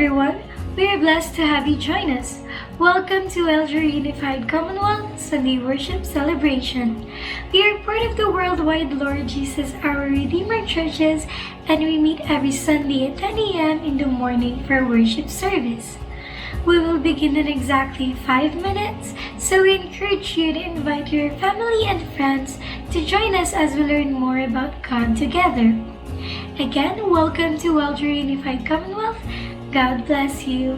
everyone. We are blessed to have you join us. Welcome to Elder Unified Commonwealth Sunday Worship Celebration. We are part of the worldwide Lord Jesus Our Redeemer churches, and we meet every Sunday at 10 a.m. in the morning for worship service. We will begin in exactly 5 minutes, so we encourage you to invite your family and friends to join us as we learn more about God together. Again, welcome to Elder Unified Commonwealth. God bless you.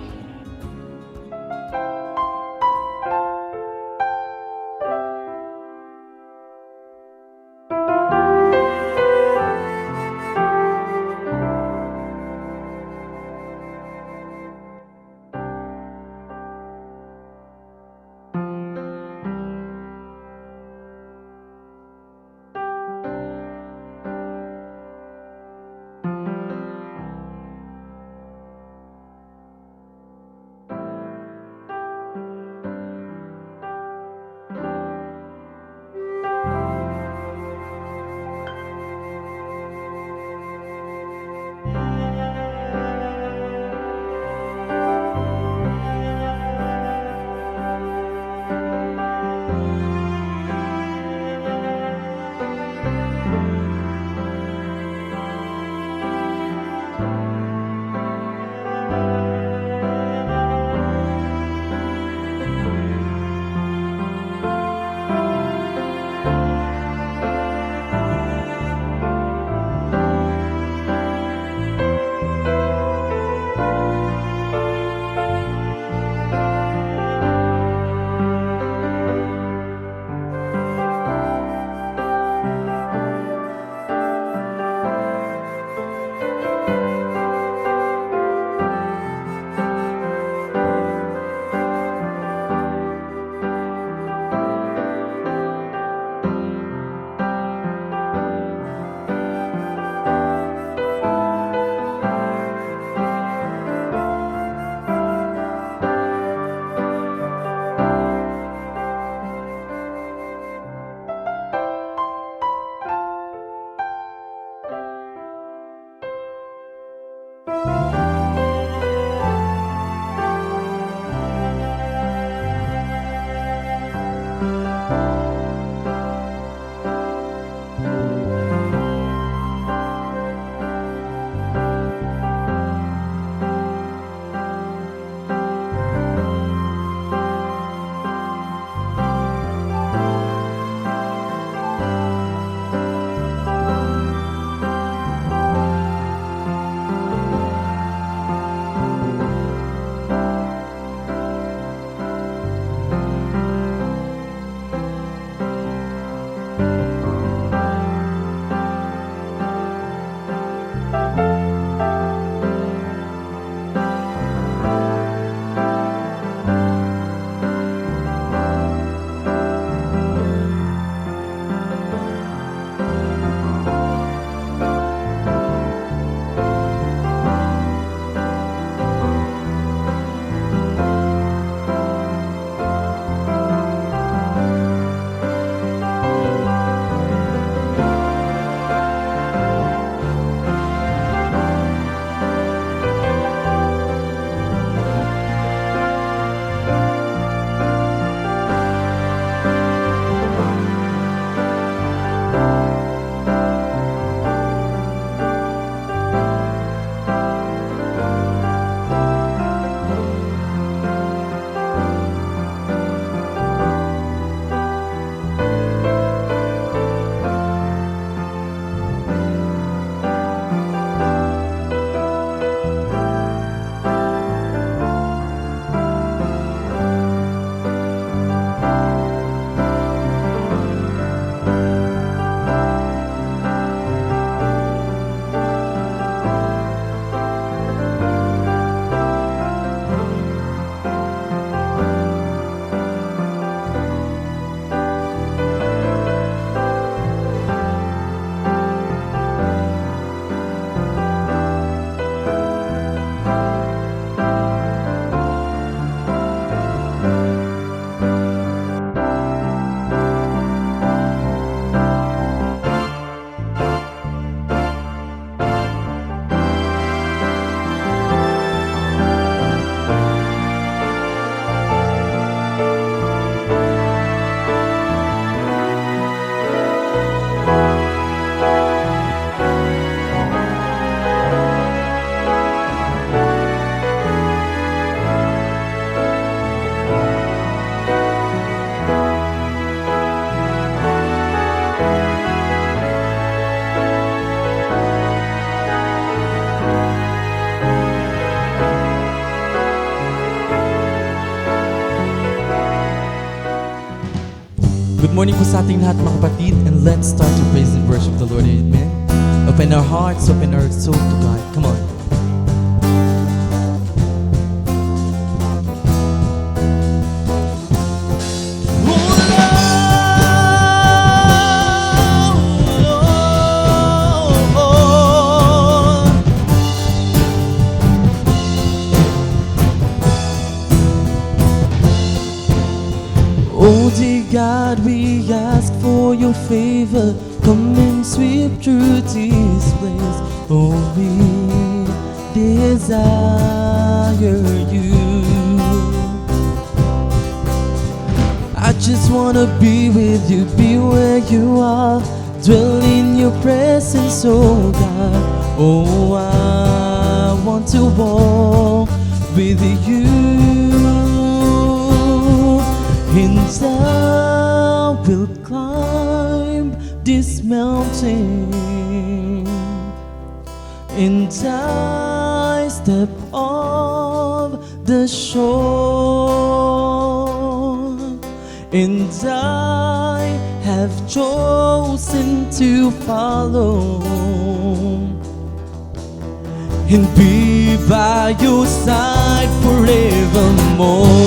morning po sa ating lahat mga kapatid, and let's start to praise and worship the Lord. Amen. Open our hearts, open our soul to God. Come on. Oh dear God, we ask for your favor. Come and sweep through this place. Oh, we desire you. I just wanna be with you, be where you are, dwell in your presence, oh God. Oh, I want to walk with you. And I will climb this mountain, and I step off the shore, and I have chosen to follow and be by your side forevermore.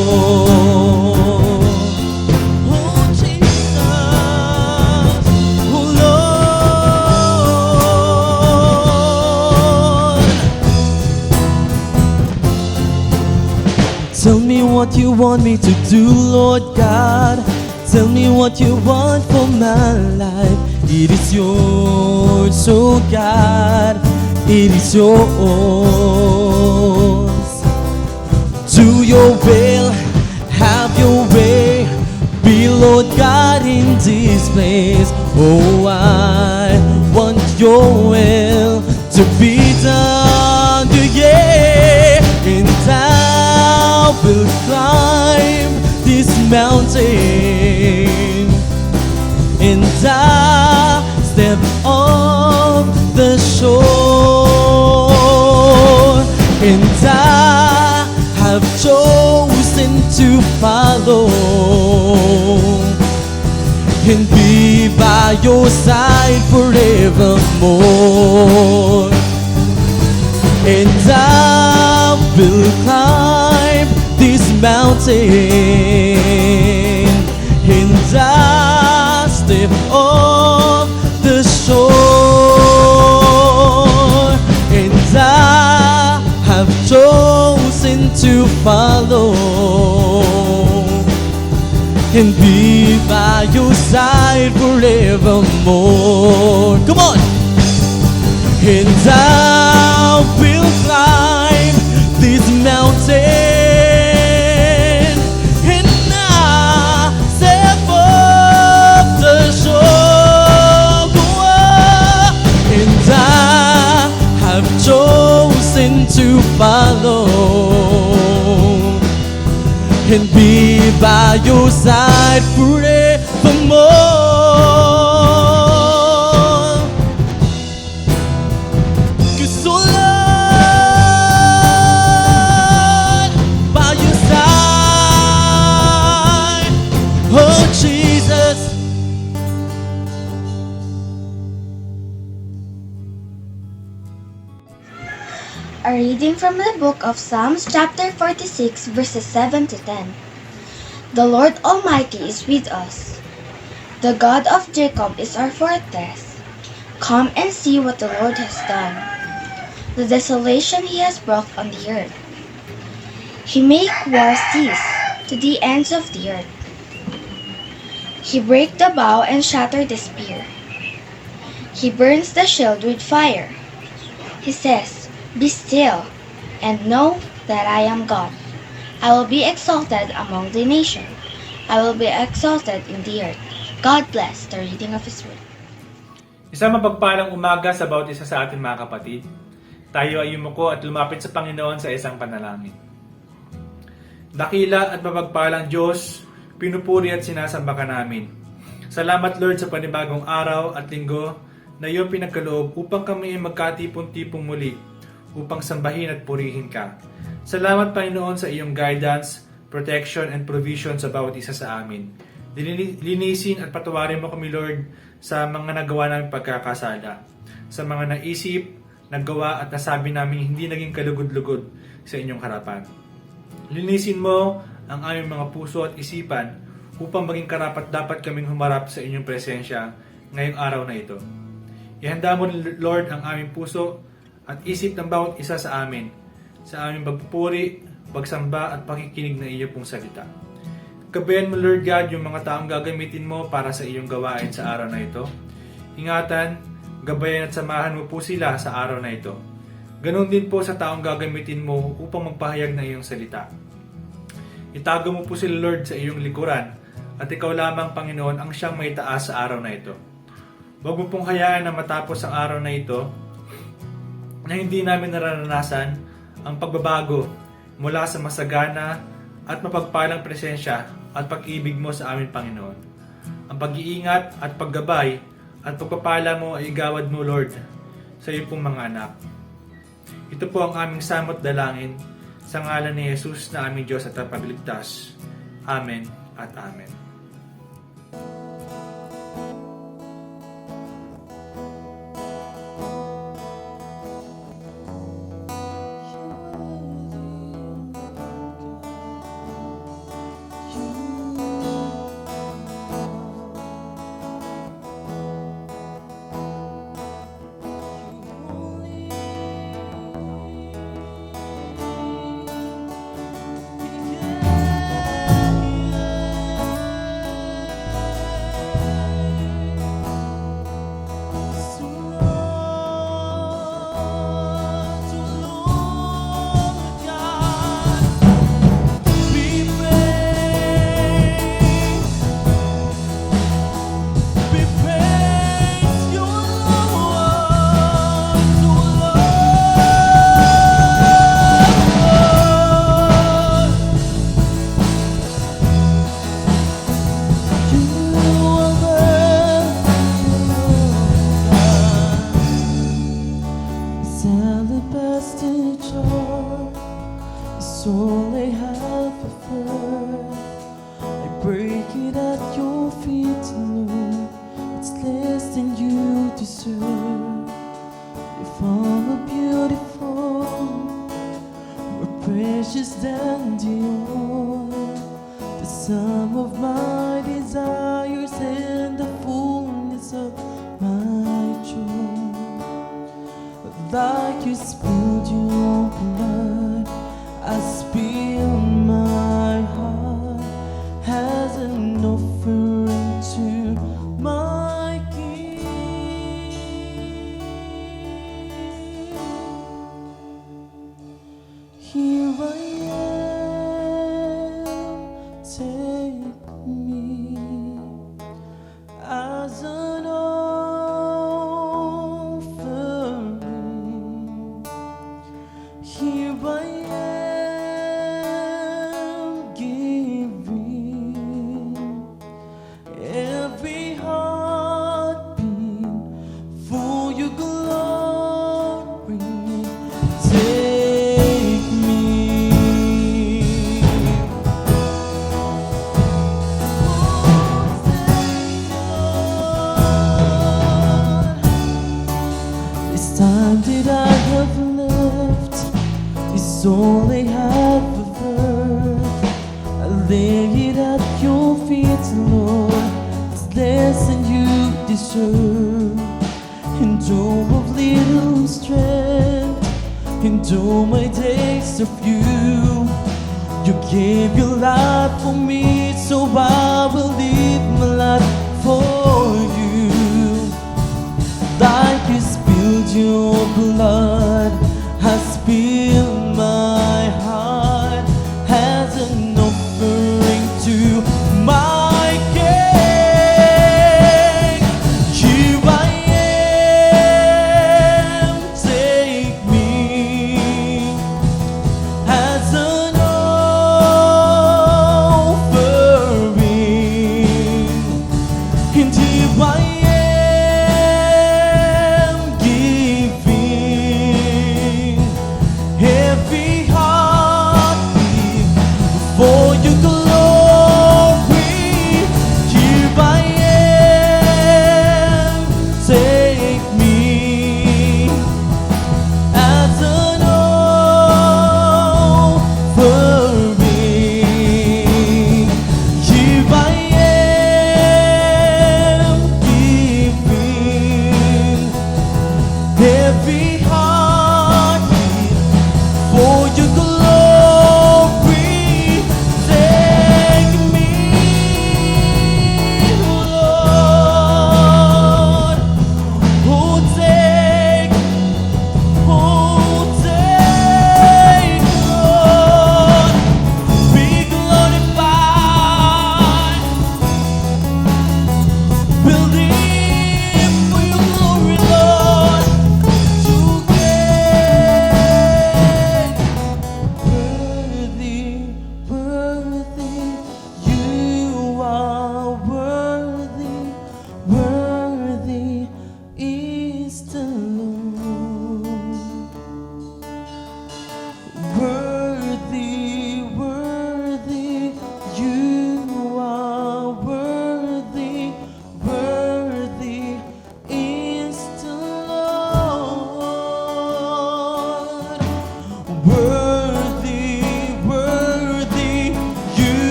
Tell me what you want me to do, Lord God. Tell me what you want for my life. It is yours, oh God. It is yours. Do your will, have your way. Be Lord God in this place. Oh, I want your will to be done, yeah. And I will climb this mountain, and I step off the shore, and I have chosen to follow and be by your side forevermore. And I will climb this mountain, and I step off the shore, and I have chosen to follow and be by your side forevermore. Come on! And I will climb this mountain, and I step off the shore, and I have chosen to follow and be by your side forevermore. A reading from the book of Psalms chapter 46 verses 7 to 10. The Lord Almighty is with us. The God of Jacob is our fortress. Come and see what the Lord has done, the desolation he has brought on the earth. He makes war cease to the ends of the earth. He breaks the bow and shatters the spear. He burns the shield with fire. He says, "Be still, and know that I am God. I will be exalted among the nations. I will be exalted in the earth." God bless the reading of His word. Isang mapagpalang umaga sa bawat isa sa atin mga kapatid. Tayo ay yumuko at lumapit sa Panginoon sa isang panalangin. Dakila at mapagpalang Diyos, pinupuri at sinasamba ka namin. Salamat Lord sa panibagong araw at linggo na iyong pinagkaloob upang kami ay magkatipon-tipong muli upang sambahin at purihin ka. Salamat Panginoon sa iyong guidance, protection and provision sa bawat isa sa amin. Linisin at patawarin mo kami, Lord, sa mga nagawa namin pagkakasala, sa mga naisip, nagawa at nasabi namin hindi naging kalugod-lugod sa inyong harapan. Linisin mo ang aming mga puso at isipan upang maging karapat-dapat kaming humarap sa inyong presensya ngayong araw na ito. Ihanda mo, Lord, ang aming puso at isip ng bawat isa sa amin, sa aming pagpupuri, pagsamba at pakikinig ng iyo pong salita. Gabayan mo, Lord God, yung mga taong gagamitin mo para sa iyong gawain sa araw na ito. Ingatan, gabayan at samahan mo po sila sa araw na ito. Ganon din po sa taong gagamitin mo upang magpahayag ng iyong salita. Itago mo po sila, Lord, sa iyong likuran at ikaw lamang, Panginoon, ang siyang may taas sa araw na ito. Huwag mo pong hayaan na matapos ang araw na ito na hindi namin naranasan ang pagbabago mula sa masagana at mapagpalang presensya at pag-ibig mo sa amin, Panginoon. Ang pag-iingat at paggabay at pagpapala mo ay igawad mo, Lord, sa iyo pong mga anak. Ito po ang aming samot dalangin sa ngalan ni Jesus na aming Diyos at Tagapagligtas. Amen at Amen. All I have preferred, I break it at your feet, Lord. It's less than you deserve. You're far more beautiful, more precious than the oil, the sum of my desires and the fullness of my joy. Like you spilled your blood, I spill my heart as an offering to my King. Here I am, take me as an offering. Here I am, giving every heartbeat for your glory. Take me. This time that I have left is all I have ever. I lay it at your feet, Lord. It's less than you deserve. And all of little strength, and all my days of you, you gave your life for me, so I will live my life for you. Like you spilled your blood, I spill my heart as an offering to my King. Here I am, take me as an offering.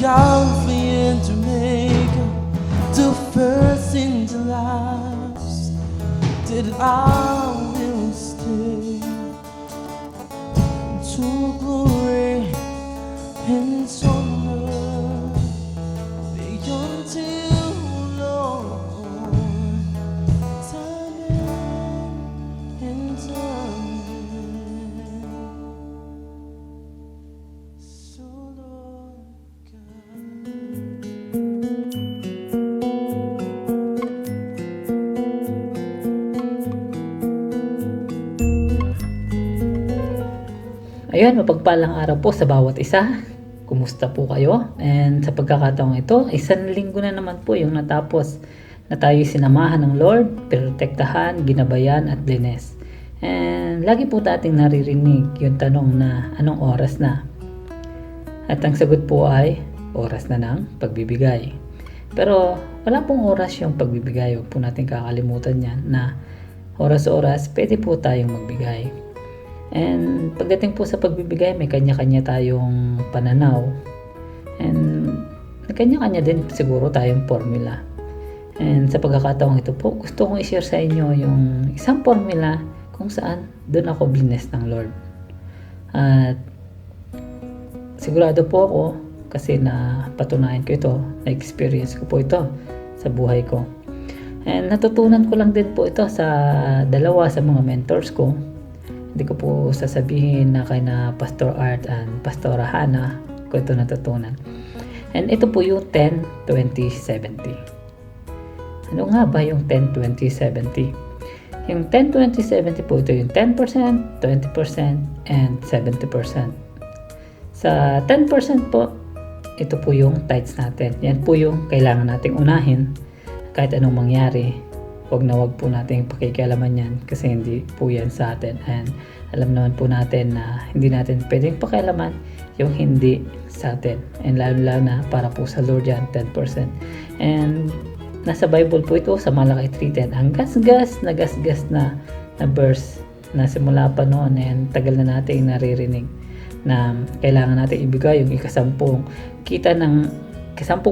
Alpha and Omega, the first and the last, that I will stay to glory and honor beyond till Lord, time and time. So Lord God. Ayun, mapagpalang araw po sa bawat isa. Kumusta po kayo? And sa pagkakataong ito, isang linggo na naman po yung natapos na tayo sinamahan ng Lord, protektahan, ginabayan at blines. And lagi po dating naririnig yung tanong na anong oras na? At ang sagot po ay oras na ng pagbibigay. Pero wala pong oras yung pagbibigay. Huwag po natin kakalimutan yan na oras-oras pwede po tayong magbigay. And pagdating po sa pagbibigay, may kanya-kanya tayong pananaw. And may kanya-kanya din siguro tayong formula. And sa pagkakataong ito po, gusto kong i-share sa inyo yung isang formula kung saan doon ako bless ng Lord. At sigurado po ako kasi napatunayan ko ito, na-experience ko po ito sa buhay ko. And natutunan ko lang din po ito sa dalawa sa mga mentors ko. Hindi ko po sasabihin na kay na Pastor Art and Pastora Hannah ko ito natutunan. And ito po yung 10-20-70. Ano nga ba yung 10-20-70? Yung 10-20-70 po, ito yung 10%, 20%, and 70%. Sa 10% po, ito po yung tithes natin. Yan po yung kailangan nating unahin kahit anong mangyari. Huwag na huwag po natin pakikialaman yan kasi hindi po yan sa atin. And alam naman po natin na hindi natin pwedeng pakialaman yung hindi sa atin. And lalo na para po sa Lord yan, 10%. And nasa Bible po ito sa Malaki 3:10. Ang gasgas na verse na simula pa noon and tagal na natin naririnig na kailangan natin ibigay yung ikasampung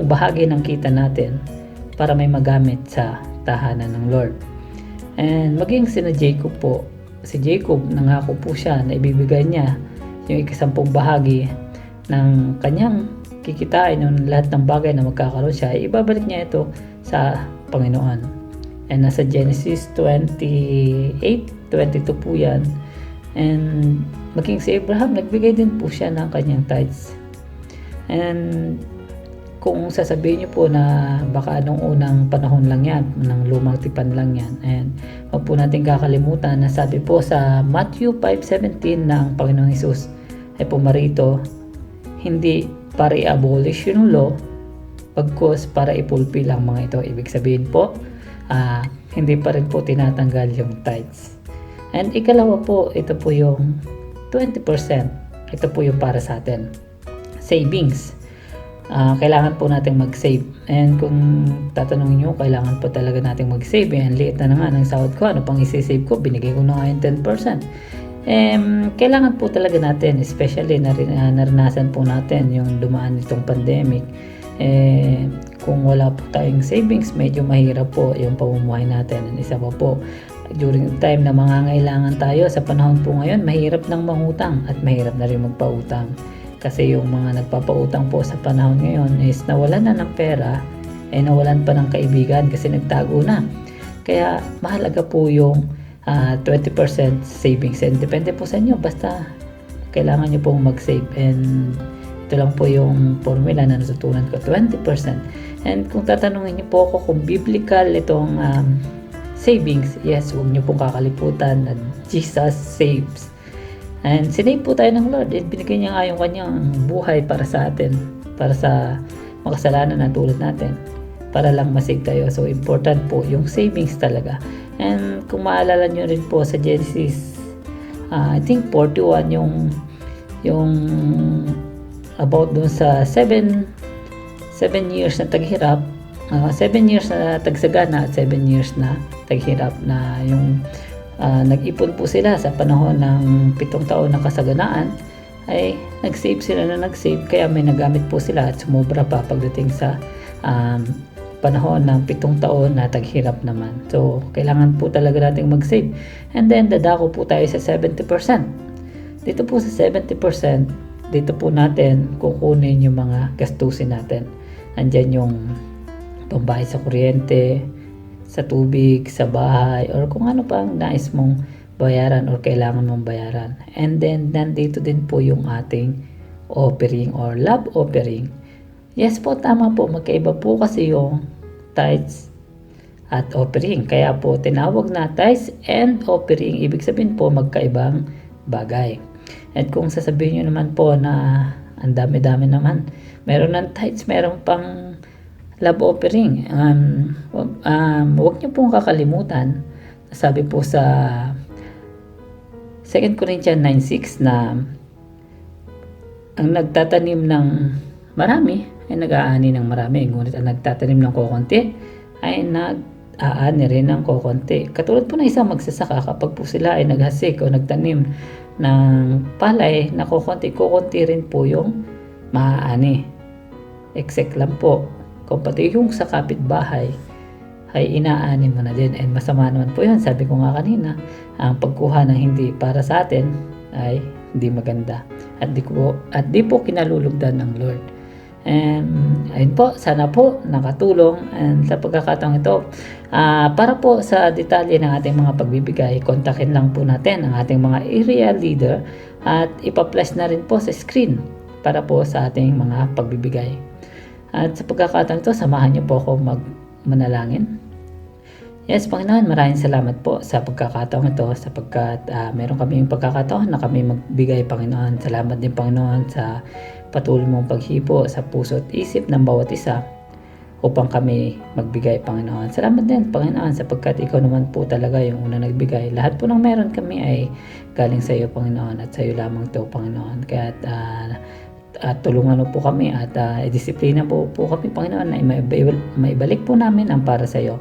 bahagi ng kita natin para may magamit sa tahanan ng Lord. And maging si Jacob po, si Jacob nangako po siya na ibibigay niya yung ikasampung bahagi ng kanyang kikitain ng lahat ng bagay na magkakaroon siya, ibabalik niya ito sa Panginoon. And nasa Genesis 28:22 po yan. And maging si Abraham, nagbigay din po siya ng kanyang tithes. And kung sasabihin niyo po na baka nung unang panahon lang yan, ng lumang tipan lang yan, and huwag po natin kakalimutan na sabi po sa Matthew 5:17 ng Panginoong Hesus ay pumarito hindi para i-abolish yung law, pagkos para ipulpil ang mga ito. Ibig sabihin po, hindi pa rin po tinatanggal yung tithes. And ikalawa po, ito po yung 20%. Ito po yung para sa atin. Savings. Kailangan po natin mag-save. And kung tatanungin nyo, kailangan po talaga natin mag-save. Ang liit na nga ng sahod ko. Ano pang isi-save ko? Binigay ko na nga yung 10%. Kailangan po talaga natin, especially naranasan po natin yung dumaan nitong pandemic. Kung wala po tayong savings, medyo mahirap po yung pamumuhay natin. And isa pa po, during the time na mangangailangan tayo sa panahon po ngayon, mahirap nang mangutang at mahirap na rin magpautang. Kasi yung mga nagpapautang po sa panahon ngayon is nawalan na ng pera, nawalan pa ng kaibigan kasi nagtago na. Kaya mahalaga po yung 20% savings. And depende po sa inyo, basta kailangan nyo pong mag-save. And ito lang po yung formula na natutunan ko, 20%. And kung tatanungin nyo po ako kung biblical itong savings, yes, huwag nyo pong kakaliputan na Jesus saves. And sinave po tayo ng Lord. Binigay niya nga yung kanyang buhay para sa atin, para sa makasalanan na tulad natin, para lang masave tayo. So important po yung savings talaga. And kung maalala nyo rin po sa Genesis, I think 41 yung about dun sa 7 years na taghirap, 7 years na tagsagana at 7 years na taghirap, na yung nag-ipon po sila sa panahon ng 7 taon na kasaganaan ay nag-save sila na nag-save, kaya may nagamit po sila at sumobra pa pagdating sa panahon ng 7 taon na taghirap naman. So, kailangan po talaga nating mag-save. And then, dadako po tayo sa 70%. Dito po sa 70%, dito po natin kukunin yung mga gastusin natin. Andyan yung pambayad sa kuryente, sa tubig, sa bahay, or kung ano pa ang nais mong bayaran or kailangan mong bayaran. And then, nandito din po yung ating offering or love offering. Yes po, tama po. Magkaiba po kasi yung tithes at offering. Kaya po, tinawag na tithes and offering. Ibig sabihin po, magkaibang bagay. At kung sasabihin nyo naman po na ang dami-dami naman, meron ng tithes, meron pang love offering. Huwag nyo pong kakalimutan. Sabi po sa 2 Corinthians 9:6 na ang nagtatanim ng marami ay nag-aani ng marami. Ngunit ang nagtatanim ng kokonti ay nag-aani rin ng kokonti. Katulad po ng isang magsasaka, kapag po sila ay naghasik o nagtanim ng palay na kokonti rin po yung maaani. Exact lang po. Kung pati yung sa kapitbahay ay inaani mo na din. And masama naman po yun. Sabi ko nga kanina, ang pagkuha ng hindi para sa atin ay hindi maganda. At di po kinalulugdan ng Lord. And ayun po, sana po nakatulong. And sa pagkakataong ito, para po sa detalye ng ating mga pagbibigay, kontakin lang po natin ang ating mga area leader at ipa-flash na rin po sa screen para po sa ating mga pagbibigay. At sa pagkakataong ito, samahan niyo po ako manalangin. Yes, Panginoon, maraming salamat po sa pagkakataong ito sapagkat meron kami yung pagkakataon na kami magbigay, Panginoon. Salamat din, Panginoon, sa patuloy mong paghipo sa puso at isip ng bawat isa upang kami magbigay, Panginoon. Salamat din, Panginoon, sapagkat ikaw naman po talaga yung unang nagbigay. Lahat po ng meron kami ay galing sa iyo, Panginoon, at sa iyo lamang ito, Panginoon. Kaya at tulungan mo po kami at disiplina po kami, Panginoon, na maibalik po namin ang para sa iyo.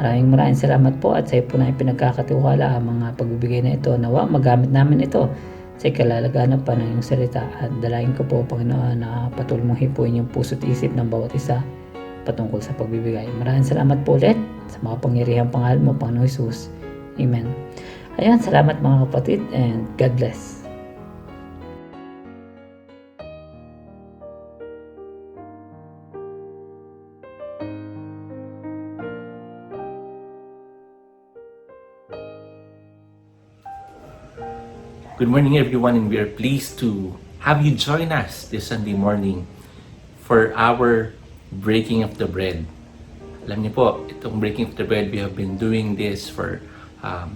Maraming salamat po at sa iyo po na ipinagkakatiwala ang mga pagbibigay na ito. Nawa magamit namin ito sa kalalaganan pa ng iyong salita. At dalangin ko po, Panginoon, na patuloy mong hipuin yung puso at isip ng bawat isa patungkol sa pagbibigay. Maraming salamat po ulit sa mga pangyarihang pangalan mo, Panginoon Jesus. Amen. Ayan, salamat mga kapatid and God bless. Good morning everyone, and we are pleased to have you join us this Sunday morning for our breaking of the bread. Alam niyo po, itong breaking of the bread, we have been doing this for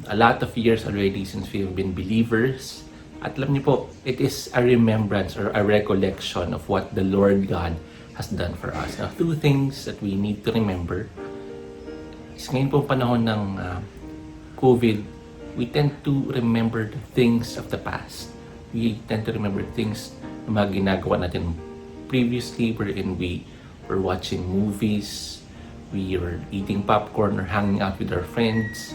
a lot of years already since we have been believers. At alam niyo po, it is a remembrance or a recollection of what the Lord God has done for us. Now, two things that we need to remember is ngayon po panahon ng COVID, we tend to remember the things of the past. We tend to remember things na mga ginagawa natin previously, wherein we were watching movies, we were eating popcorn or hanging out with our friends,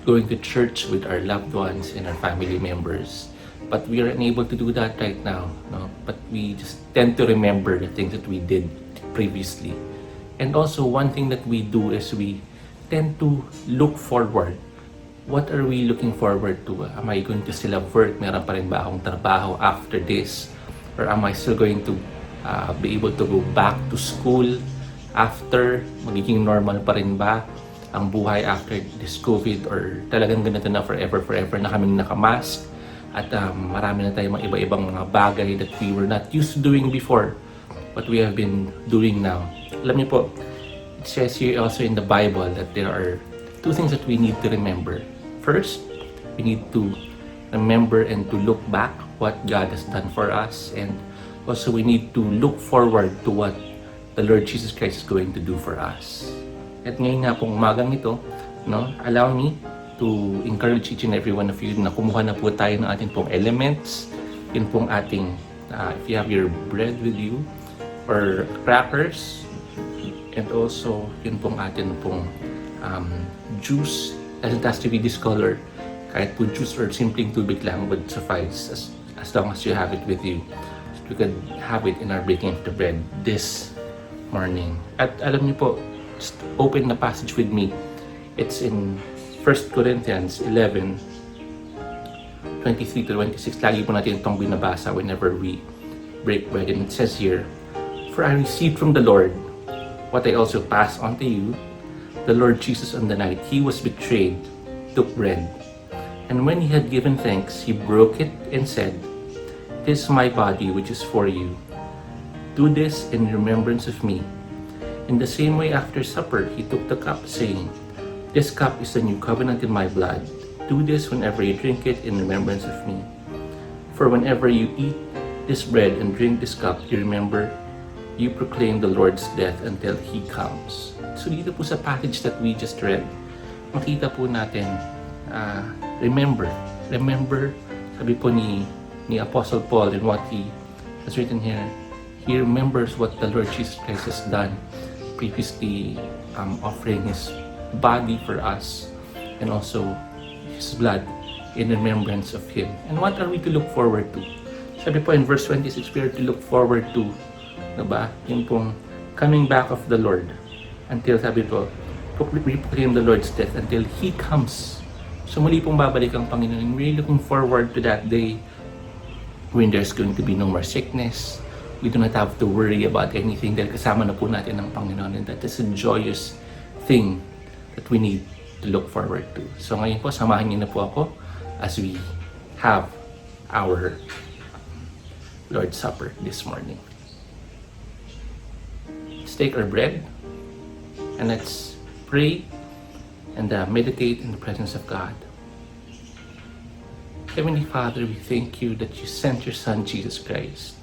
going to church with our loved ones and our family members. But we are unable to do that right now, no? But we just tend to remember the things that we did previously. And also, one thing that we do is we tend to look forward. What are we looking forward to? Am I going to still have work? Meron pa rin ba akong trabaho after this? Or am I still going to be able to go back to school after? Magiging normal pa rin ba ang buhay after this COVID? Or talagang ganito na forever na kaming nakamask? At marami na tayong mga iba-ibang mga bagay that we were not used to doing before, but we have been doing now. Alam niyo po, it says here also in the Bible that there are two things that we need to remember. First, we need to remember and to look back what God has done for us, and also we need to look forward to what the Lord Jesus Christ is going to do for us. At ngayon nga pong umagang ito, no, allow me to encourage each and every one of you na kumuha na po tayo ng ating pong elements. Yun pong ating, if you have your bread with you, or crackers, and also yun pong ating pong juice. Doesn't have to be this color. Kahit po juice or simpleng tubig lang would suffice as long as you have it with you. So we could have it in our breaking of the bread this morning. At alam niyo po, just open the passage with me. It's in 1 Corinthians 11, 23 to 26. Lagi po natin itong binabasa whenever we break bread. And it says here, "For I received from the Lord what I also passed on to you. The Lord Jesus, on the night he was betrayed, took bread. And when he had given thanks, he broke it and said, 'This is my body which is for you. Do this in remembrance of me.' In the same way after supper, he took the cup, saying, 'This cup is the new covenant in my blood. Do this whenever you drink it in remembrance of me. For whenever you eat this bread and drink this cup, you proclaim the Lord's death until He comes." So dito po sa passage that we just read, makita po natin, remember, sabi po ni Apostle Paul in what he has written here, he remembers what the Lord Jesus Christ has done previously, offering His body for us and also His blood in remembrance of Him. And what are we to look forward to? Sabi po in verse 26, we are to look forward to, diba? Yung pong coming back of the Lord until, sabi po, we proclaim the Lord's death until He comes. So muli pong babalik ang Panginoon. We're looking forward to that day when there's going to be no more sickness. We do not have to worry about anything dahil kasama na po natin ang Panginoon, and that is a joyous thing that we need to look forward to. So ngayon po, samahan niyo na po ako as we have our Lord's Supper this morning. Let's take our bread and let's pray and meditate in the presence of God. Heavenly Father, we thank you that you sent your Son, Jesus Christ.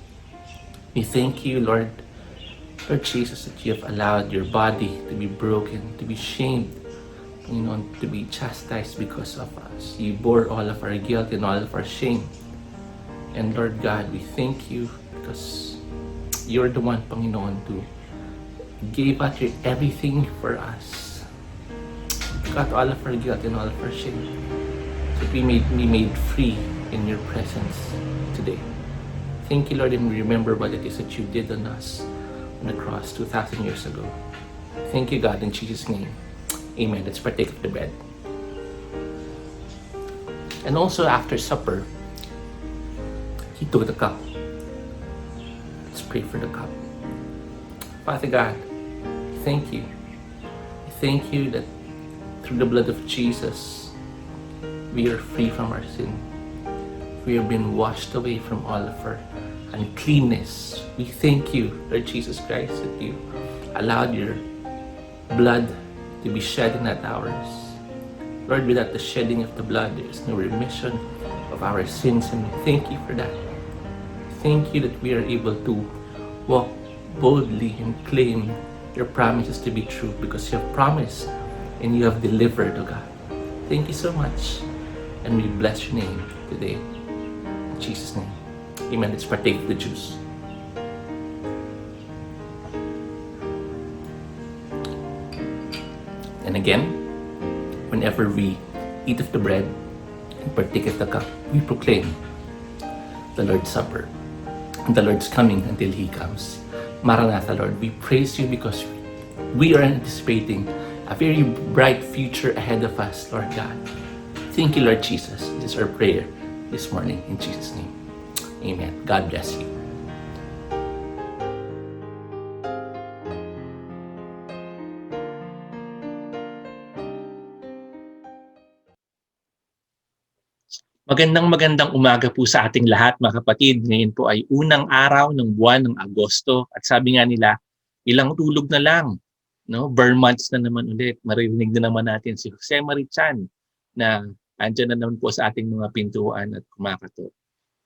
We thank you, Lord Jesus, that you have allowed your body to be broken, to be shamed, to be chastised because of us. You bore all of our guilt and all of our shame. And Lord God, we thank you because you're the one, Panginoon, who gave us your everything for us. You got all of our guilt and all of our shame. So we may be made free in your presence today. Thank you, Lord, and we remember what it is that you did on us on the cross 2,000 years ago. Thank you, God, in Jesus' name. Amen. Let's partake of the bread. And also after supper, he took the cup. Let's pray for the cup. Father God, thank you. Thank you that through the blood of Jesus, we are free from our sin. We have been washed away from all of our uncleanness. We thank you, Lord Jesus Christ, that you allowed your blood to be shed in that hours. Lord, without the shedding of the blood, there is no remission of our sins, and we thank you for that. Thank you that we are able to walk boldly and claim your promises to be true because you have promised and you have delivered, oh God. Thank you so much, and we bless your name today. In Jesus' name. Amen. Let's partake of the juice. And again, whenever we eat of the bread and partake of the cup, we proclaim the Lord's Supper. The Lord's coming until He comes. Maranatha, Lord, we praise you because we are anticipating a very bright future ahead of us, Lord God. Thank you, Lord Jesus. This is our prayer this morning in Jesus' name. Amen. God bless you. Magandang umaga po sa ating lahat, mga kapatid. Ngayon po ay unang araw ng buwan ng Agosto at sabi nga nila, ilang tulog na lang, no? Burn months na naman ulit. Maririnig na naman natin si Jose Marichan na andyan na naman po sa ating mga pintuan at kumakato.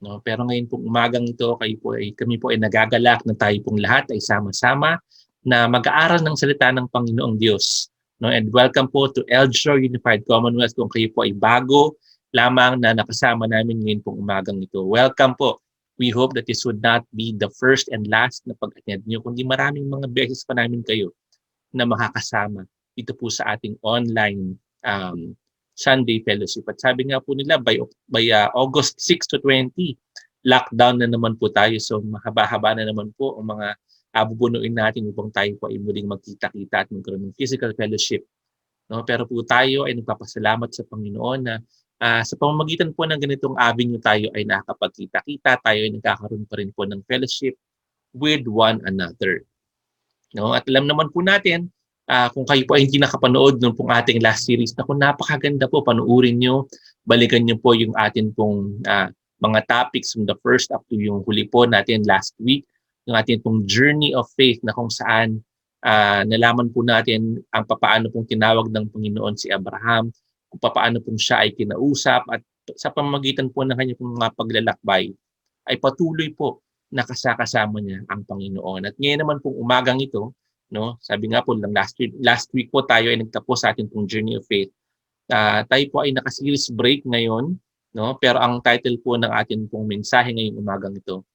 No? Pero ngayon pong umagang ito, kami po ay nagagalak na tayo pong lahat ay sama-sama na mag-aaral ng salita ng Panginoong Diyos. No? And welcome po to Eljoy Unified Commonwealth kung kayo po ay bago lamang na nakasama namin ngayon pong umagang ito. Welcome po. We hope that this would not be the first and last na pag-attend nyo, kundi maraming mga beses pa namin kayo na makakasama dito po sa ating online Sunday Fellowship. At sabi nga po nila, by August 6 to 20, lockdown na naman po tayo. So mahaba-haba na naman po ang mga bubunuin natin upang tayo po ay muling magkita-kita at magkaroon ng physical fellowship. No? Pero po tayo ay nagpapasalamat sa Panginoon na sa pamamagitan po ng ganitong avenue tayo ay nakakapagkita-kita, tayo ay nagkakaroon pa rin po ng fellowship with one another. No? At alam naman po natin, kung kayo po ay hindi nakapanood nung pong ating last series, na kung napakaganda po, panuurin nyo, balikan nyo po yung atin pong mga topics from the first up to yung huli po natin last week, yung atin pong journey of faith na kung saan nalaman po natin ang papaano pong tinawag ng Panginoon si Abraham, kung papaano pong siya ay kinausap at sa pamamagitan po ng kanyang mga paglalakbay ay patuloy po nakasakasama niya ang Panginoon. At ngayon naman pong umagang ito, no, sabi nga po lang last week po tayo ay nagtapos sa ating pong journey of faith. Tayo po ay naka-series break ngayon, no, pero ang title po ng ating pong mensahe ngayong umagang ito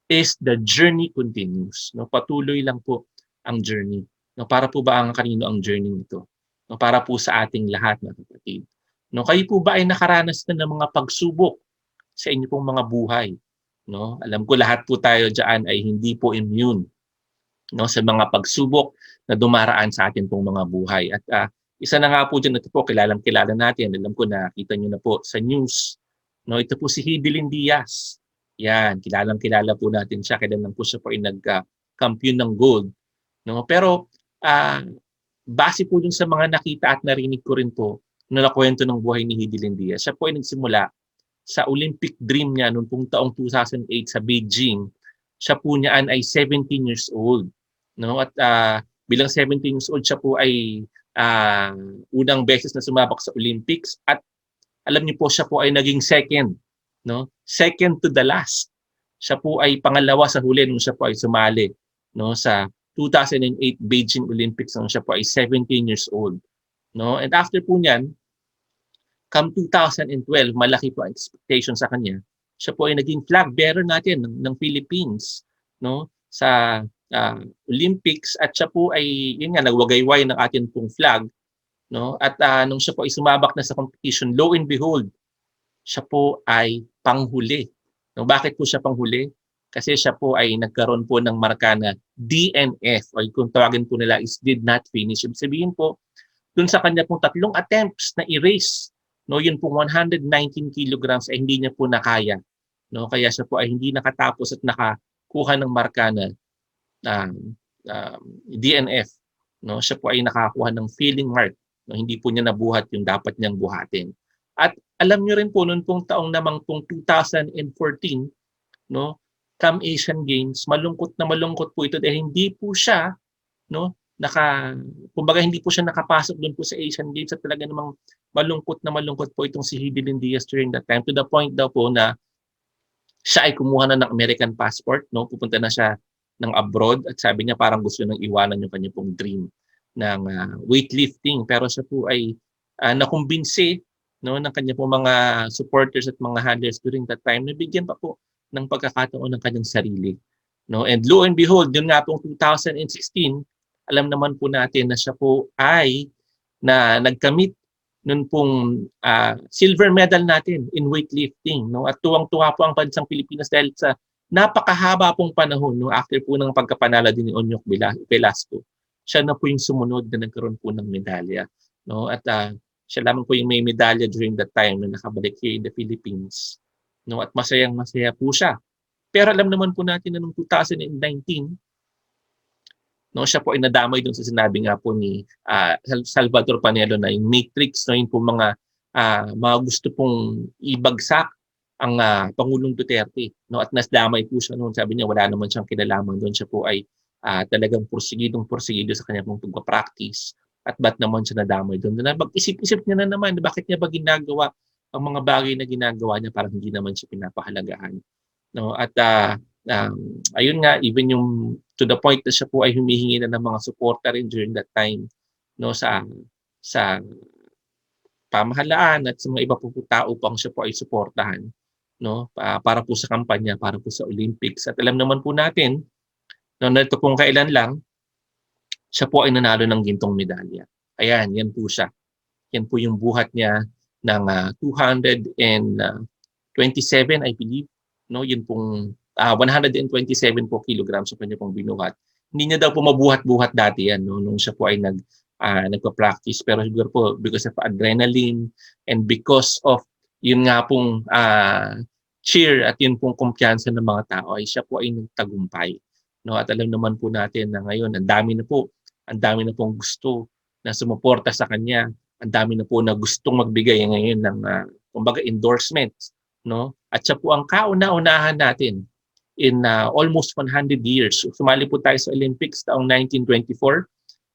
is The Journey Continues. No, patuloy lang po ang journey. No, para po ba ang kanino ang journey nito? No, para po sa ating lahat na kapatid. No, kayo po ba ay nakaranas na ng mga pagsubok sa inyo pong mga buhay? No, alam ko lahat po tayo diyan ay hindi po immune, no, sa mga pagsubok na dumaraan sa atin pong mga buhay. At isa na nga po dyan, ito po, kilalang-kilala natin. Alam ko na, kita nyo na po sa news. No, ito po si Hidilyn Diaz. Yan, kilalang-kilala po natin siya. Kailan lang po siya po ay nag-campion ng gold. No, pero base po dun sa mga nakita at narinig ko rin po na nakwento ng buhay ni Hidilyn Diaz, siya po ay nagsimula sa Olympic dream niya noong pong taong 2008 sa Beijing. Siya po niyan ay 17 years old. No? At bilang 17 years old, siya po ay unang beses na sumabak sa Olympics. At alam niyo po, siya po ay naging second. No? Second to the last. Siya po ay pangalawa sa huli nung siya po ay sumali, no, sa 2008 Beijing Olympics nung siya po ay 17 years old. No? And after po niyan, come 2012, malaki po ang expectation sa kanya. Siya po ay naging flag bearer natin ng Philippines, no, sa Olympics, at siya po ay yun nga nagwagayway ng atin pong flag, no, at nung siya po ay sumabak na sa competition, lo and behold, siya po ay panghuli. No, bakit po siya panghuli? Kasi siya po ay nagkaroon po ng marka na DNF, o kung tawagin po nila is did not finish. Ibig sabihin po, dun sa kanya pong 3 attempts na i-race, no, yun po 119 kilograms ay hindi niya po nakaya. No, kaya siya po ay hindi nakatapos at nakakuha ng marka na DNF. No, siya po ay nakakuha ng failing mark. No, hindi po niya nabuhat yung dapat niyang buhatin. At alam niyo rin po noon pong taong namang pong 2014, no, come Asian Games, malungkot na malungkot po ito dahil hindi po siya, no, kumbaga hindi po siya nakapasok doon po sa Asian Games, at talaga namang malungkot na malungkot po itong si Hidilyn Diaz during that time, to the point daw po na siya ay kumuha na ng American passport, no, pupunta na siya ng abroad, at sabi niya parang gusto nang iwanan yung kanya pong dream ng weightlifting, pero siya po ay nakumbinsi, no, ng kanya pong mga supporters at mga handlers during that time, nabigyan pa po ng pagkakataon ng kanyang sarili, no. And lo and behold, yun nga pong 2016, alam naman po natin na siya po ay nagkamit nun pong silver medal natin in weightlifting, no. At tuwang-tuwa po ang bansang Pilipinas dahil sa napakahaba pong panahon, no, after po ng pagkapanalo din ni Onyok Velasco, siya na po yung sumunod na nagkaroon po ng medalya, no. At siya lamang po yung may medalya during that time na nakabalik here in the Philippines, no. At masayang-masaya po siya. Pero alam naman po natin na noong 2019, no, siya po ay nadamay doon sa sinabi nga po ni Salvador Panelo na yung Matrix, no, yung po mga gusto pong ibagsak ang Pangulong Duterte, no, at nasdamay po siya noon. Sabi niya wala naman siyang kinalaman doon, siya po ay talagang porsigido sa kanya pong pagpa-practice, at ba't naman siya nadamay doon. Na mag-isip-isip niya na naman bakit niya ba ginagawa ang mga bagay na ginagawa niya, parang hindi naman siya pinapahalagahan, no. At ayun nga, even yung to the point na siya po ay humihingi na ng mga suporta rin during that time, no, sa pamahalaan at sa mga iba po tao pang siya po ay suportahan, no, para po sa kampanya, para po sa Olympics. At alam naman po natin, no, na ito kung kailan lang siya po ay nanalo ng gintong medalya. Ayan, yan po siya. Yan po yung buhat niya ng 227, I believe, no, yun pong 127 po kilograms sa kanya pong binuhat. Hindi niya daw po mabuhat-buhat dati yan, no, nung siya po ay nagpa-practice. Pero siguro po because of adrenaline and because of yun nga pong cheer at yun pong kumpiyansa ng mga tao ay siya po ay nagtagumpay. No, at alam naman po natin na ngayon ang dami na pong gusto na sumuporta sa kanya. Ang dami na po na gustong magbigay ngayon ng kumbaga endorsements, no? At siya po ang kauna-unahan natin in almost 100 years. Sumali po tayo sa Olympics taong 1924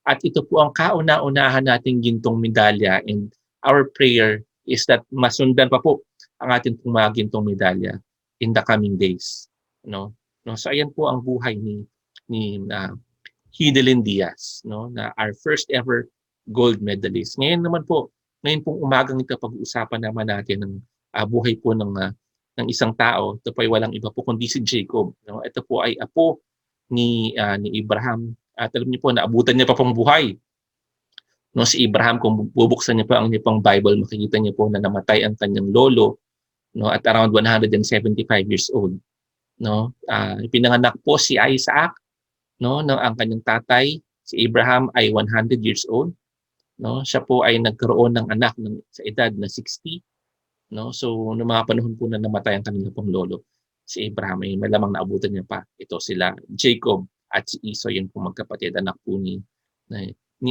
at ito po ang kauna-unahan nating gintong medalya, and our prayer is that masundan pa po ang ating pong mga gintong medalya in the coming days, no? No, so ayan po ang buhay ni Hidelin Diaz, no, na our first ever gold medalist. Ngayon pong umagang ito pag-uusapan naman natin ng buhay po ng isang tao. Ito po ay walang iba po kundi si Jacob, no? Ito po ay apo ni Abraham. At alam niyo po, naabutan niya pa pong buhay. No, si Abraham, kung bubuksan niyo po ang niyo pong Bible, makikita niyo po na namatay ang kanyang lolo, no, at around 175 years old. No, pinanganak po si Isaac, no, ang kanyang tatay si Abraham ay 100 years old, no. Siya po ay nagkaroon ng anak sa edad na 60, no. So noong mga panahon po na namatay ang kanilang pong lolo, si Abraham ay malamang naabutan niya pa ito sila Jacob at si Esau, yun po magkapatid, anak po ni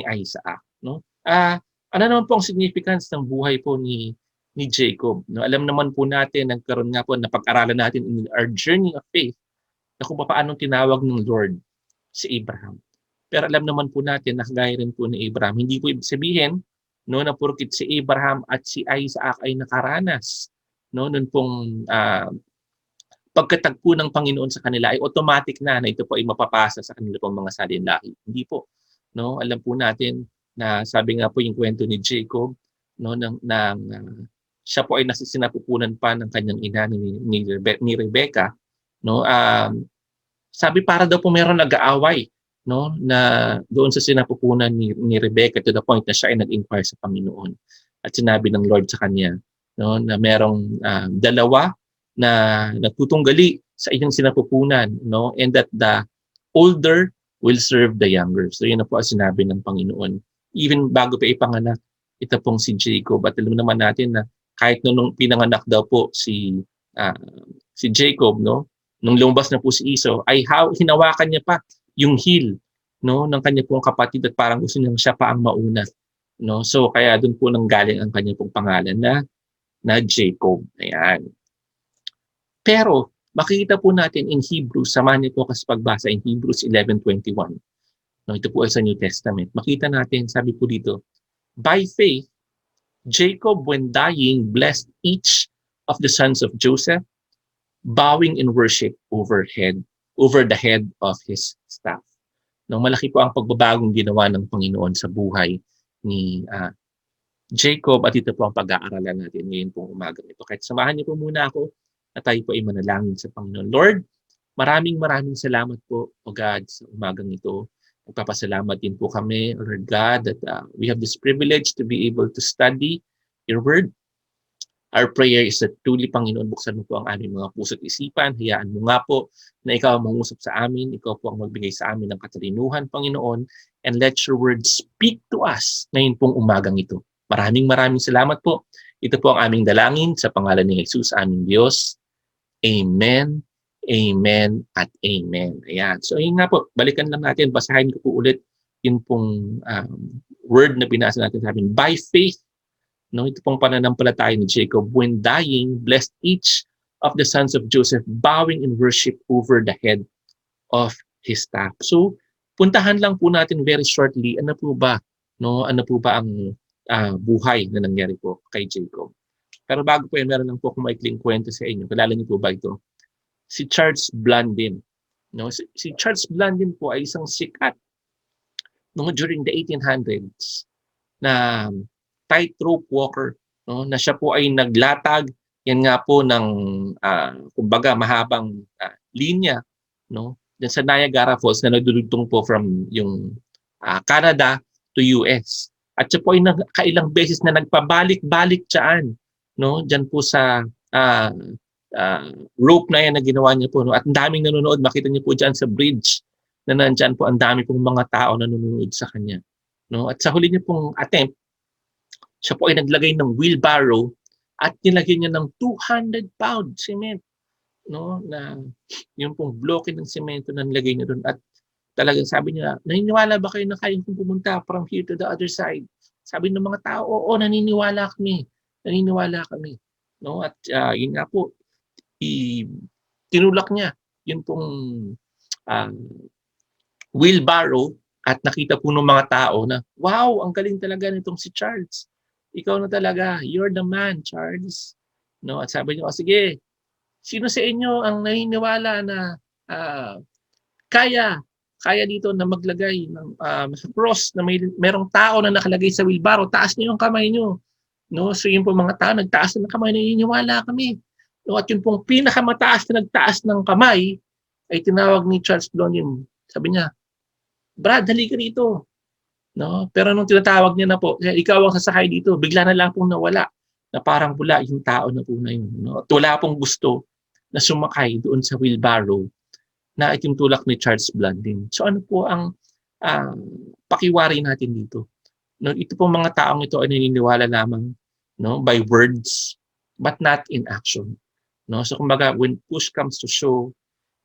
Isaac, no. Ano naman po ang significance ng buhay po ni Jacob, no? Alam naman po natin, nagkaroon nga po, napag-aralan natin in our journey of faith na kung paano tinawag ng Lord si Abraham. Pero alam naman po natin na kagaya rin po ni Abraham, hindi po ibig sabihin, no, na porkit si Abraham at si Isaac ay nakaranas, no, nun pong pagkatagpo ng Panginoon sa kanila ay automatic na ito po ay mapapasa sa kanila pong mga salinlahi. Hindi po, no? Alam po natin na sabi nga po yung kwento ni Jacob, no, siya po ay nasisinapupunan pa ng kanyang ina ni Rebecca, no. Sabi para daw po meron nag-aaway, no, na doon sa sinapupunan ni Rebecca, to the point na siya ay nag-inquire sa Panginoon. At sinabi ng Lord sa kanya, no, na merong dalawa na nagtutunggali sa iyong sinapupunan, no, and that the older will serve the younger. So yun na po ang sinabi ng Panginoon. Even bago pa ipanganak ito pong si Jacob, at alam naman natin na kahit nung pinanganak daw po si Jacob, no, nung lumabas na po si Esau, ay hinawakan niya pa yung heel, no, ng kanya pong kapatid, at parang gusto niyang siya pa ang mauna, no. So kaya doon po nanggaling ang kanya pong pangalan na Jacob. Ayan. Pero makikita po natin in Hebrews, samahan niyo po kasi pagbasa in Hebrews 11:21. No, ito po ay sa New Testament. Makita natin, sabi po dito, by faith Jacob, when dying, blessed each of the sons of Joseph, bowing in worship over the head of his staff. No, malaki po ang pagbabagong ginawa ng Panginoon sa buhay ni Jacob, at ito po ang pag-aaralan natin ngayon pong umaga ito. Kahit samahan niyo po muna ako at tayo po ay manalangin sa Panginoon. Lord, maraming salamat po, O God, sa umagang ito. Nagpapasalamat din po kami, Lord God, that we have this privilege to be able to study your word. Our prayer is that truly, Panginoon, buksan mo po ang aming mga puso at isipan. Hayaan mo nga po na ikaw ang mangusap sa amin. Ikaw po ang magbigay sa amin ng katalinuhan, Panginoon. And let your word speak to us ngayon pong umagang ito. Maraming salamat po. Ito po ang aming dalangin sa pangalan ni Jesus, aming Diyos. Amen. Amen at amen. Ayan. So yun nga po, balikan lang natin, basahin ko po ulit yun pong word na binasa natin sa amin. By faith, no, ito pong pananampalataya ni Jacob, when dying, blessed each of the sons of Joseph, bowing in worship over the head of his staff. So, puntahan lang po natin very shortly, ano po ba ang buhay na nangyari po kay Jacob. Pero bago po yun, meron lang po akong maikling kwento sa inyo. Kilala niyo po ba ito? Si Charles Blondin. No? Si Charles Blondin po ay isang sikat during the 1800s na tightrope walker, no? Na siya po ay naglatag yan nga po ng kumbaga mahabang linya, no? Diyan sa Niagara Falls na nagdudugtong po from yung Canada to US. At siya po ay kailang beses na nagpabalik-balik diyan, no? Diyan po sa rope na yan na ginawa niya po. No? At ang daming nanonood, makita niyo po dyan sa bridge na nandyan po, ang dami pong mga tao na nanonood sa kanya. No? At sa huli niya pong attempt, siya po ay naglagay ng wheelbarrow at nilagyan niya ng 200-pound cement. No? Na yung pong bloke ng semento na nilagay niya doon. At talagang sabi niya, naniniwala ba kayo na kayang pumunta from here to the other side? Sabi ng mga tao, oo, naniniwala kami. Naniniwala kami. No? At yun nga po, tinulak niya yun pong wheelbarrow at nakita po ng mga tao na, wow, ang galing talaga nitong si Charles. Ikaw na talaga, you're the man, Charles. No? At sabi niya, sige, sino sa inyo ang naniniwala na kaya dito na maglagay ng cross na merong tao na nakalagay sa wheelbarrow, taas niyo yung kamay niyo. No? So yun po mga tao, nagtaas na ng kamay, naniniwala kami. No? At yun pong pinakamataas na nagtaas ng kamay ay tinawag ni Charles Blondin. Sabi niya, Brad, dali ka dito. No? Pero nung tinatawag niya na po, ikaw ang sasakay dito, bigla na lang pong nawala na parang wala yung tao na po na yun. No? At wala pong gusto na sumakay doon sa wheelbarrow na itinutulak ni Charles Blondin. So ano po ang pakiwari natin dito? No, ito po mga taong ito ay naniniwala lamang, no, by words but not in action. No? So kumbaga, when push comes to shove,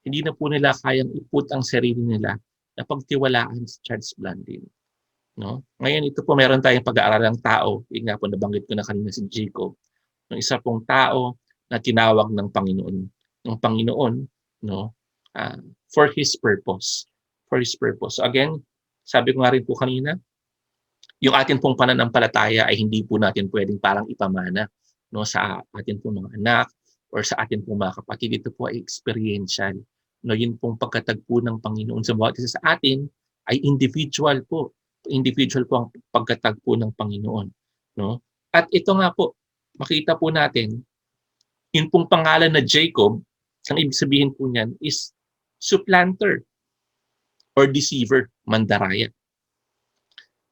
hindi na po nila kayang iput ang sarili nila na pagtiwalaan si Charles Blondin. No? Ngayon ito po meron tayong pag-aaralang tao, yung nga po nabanggit ko na kanina si Jacob, ng isa pong tao na tinawag ng Panginoon, no, for his purpose. For his purpose. So again, sabi ko nga rin po kanina, yung atin pong pananampalataya ay hindi po natin pwedeng parang ipamana, no, sa atin pong mga anak or sa atin pong mga kapatid. Ito po ay experiential. No, yun pong pagkatagpo ng Panginoon sa bawat isa sa atin ay individual po. Individual po ang pagkatagpo ng Panginoon. No? At ito nga po, makita po natin, yun pong pangalan na Jacob, ang ibig sabihin po niyan is supplanter or deceiver, mandaraya.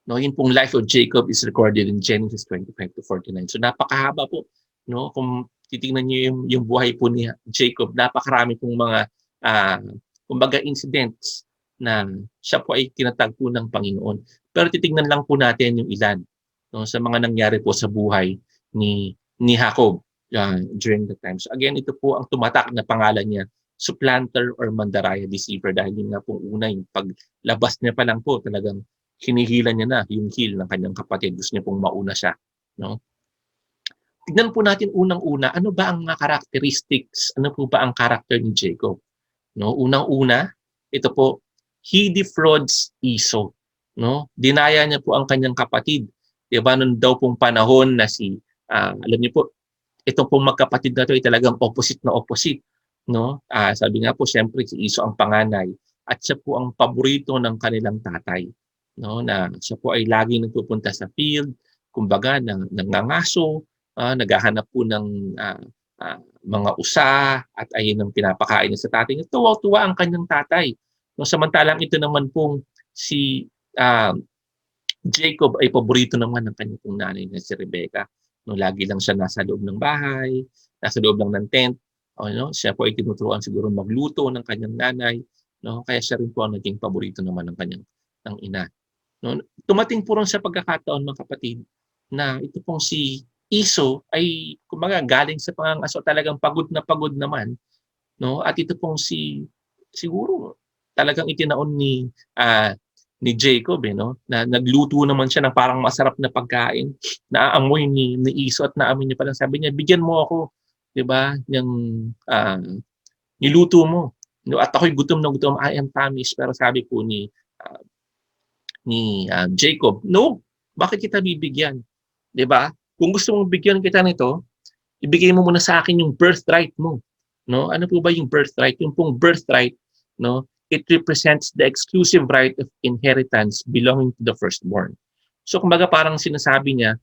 No, yun pong life of Jacob is recorded in Genesis 25-49. So napakahaba po. No? Kung titingnan niyo yung buhay po ni Jacob, napakarami pong mga kumbaga incidents na siya po ay tinatagpo ng Panginoon. Pero titingnan lang po natin yung ilan, no, sa mga nangyari po sa buhay ni Jacob during the time. So again, ito po ang tumatak na pangalan niya, supplanter or mandaraya, deceiver, dahil yun nga pong una, yung paglabas niya pa lang po, talagang hinihila niya na yung heel ng kanyang kapatid. Gusto niya pong mauna siya. No? Tignan po natin unang-una, ano ba ang mga characteristics, ano po ba ang character ni Jacob? No, unang-una, ito po, he defrauds Esau. No? Dinaya niya po ang kanyang kapatid. 'Di ba noon daw pong panahon na alam niyo po, itong pong magkapatid na to ay talagang opposite na opposite, no? Sabi nga po, siyempre si Esau ang panganay at siya po ang paborito ng kanilang tatay, no? Na siya po ay laging nagpupunta sa field, kumbaga nangangaso, naghahanap po ng mga usa at ayun ang pinapakain niya sa tatay niya. Tuwa-tuwa ang kanyang tatay. No, samantalang ito naman pong si Jacob ay paborito naman ng kanyang pong nanay na si Rebecca. No, lagi lang siya nasa loob ng bahay, nasa loob lang ng tent. No, siya po ay tinuturuan siguro magluto ng kanyang nanay. No, kaya siya rin po ang naging paborito naman ng kanyang ina. No, tumating po rin sa pagkakataon, mga kapatid, na ito pong si Esau ay kumbaga galing sa pangangaso, talagang pagod naman, no? At ito pong siguro talagang itinaon ni Jacob, no? Na nagluto naman siya ng parang masarap na pagkain, naaamoy ni Esau at naamoy niya pa lang, sabi niya, bigyan mo ako, 'di ba? Yung niluto mo. No, at ako'y gutom na gutom, I am famished. Pero sabi po ni Jacob, no, bakit kita bibigyan? 'Di ba? Kung gusto mong bigyan kita nito, ibigay mo muna sa akin yung birthright mo. No? Ano po ba yung birthright? Yung pong birthright, no, it represents the exclusive right of inheritance belonging to the firstborn. So kumbaga parang sinasabi niya,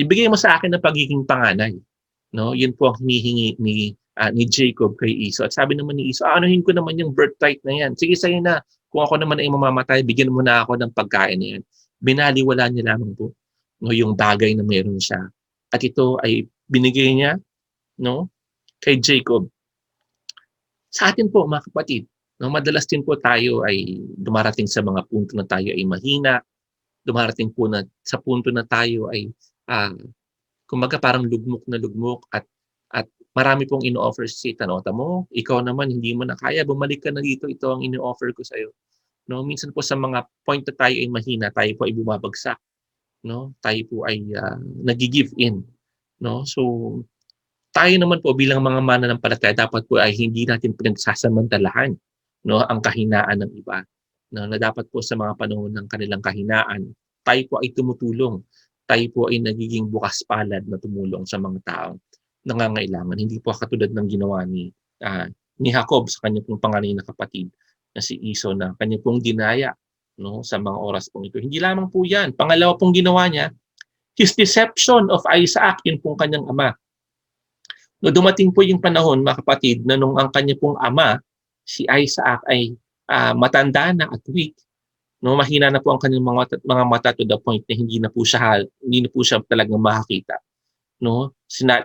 ibigay mo sa akin ang pagiging panganay. No? Yun po ang hinihingi ni Jacob kay Esau. At sabi naman ni Esau, anuhin ko naman yung birthright na yan. Sige, sa'yo na. Kung ako naman ay mamamatay, bigyan mo na ako ng pagkain na yan. Binaliwala niya lamang po, no, yung bagay na meron siya. At ito ay binigay niya, no, kay Jacob. Sa atin po mga kapatid, no, madalas din po tayo ay dumarating sa mga punto na tayo ay mahina, dumarating po na sa punto na tayo ay kumbaga parang lugmok na lugmok at marami pong ino-offer si Satan. O, tamo, ikaw naman hindi mo na kaya, bumalik ka na dito, ito ang ino-offer ko sa iyo. No, minsan po sa mga point na tayo ay mahina, tayo po ay bumabagsak, no? Tayo po ay nagi-give in, no? So tayo naman po bilang mga mananampalataya dapat po ay hindi natin pinagsasamantalahan, no, ang kahinaan ng iba. No, na dapat po sa mga panahon ng kanilang kahinaan, tayo po ay tumutulong. Tayo po ay nagiging bukas palad na tumulong sa mga taong nangangailangan. Hindi po katulad ng ginawa ni Jacob sa kanya pong panganay na kapatid na si Esau na kanya pong dinaya, no, sa mga oras pong ito. Hindi lamang po yan. Pangalawa pong ginawa niya, his deception of Isaac, yun pong kanyang ama. No, dumating po yung panahon, mga kapatid, na nung ang kanya pong ama, si Isaac ay matanda na at weak, no, mahina na po ang kanyang mga mata to the point na hindi na po siya talagang makakita, no.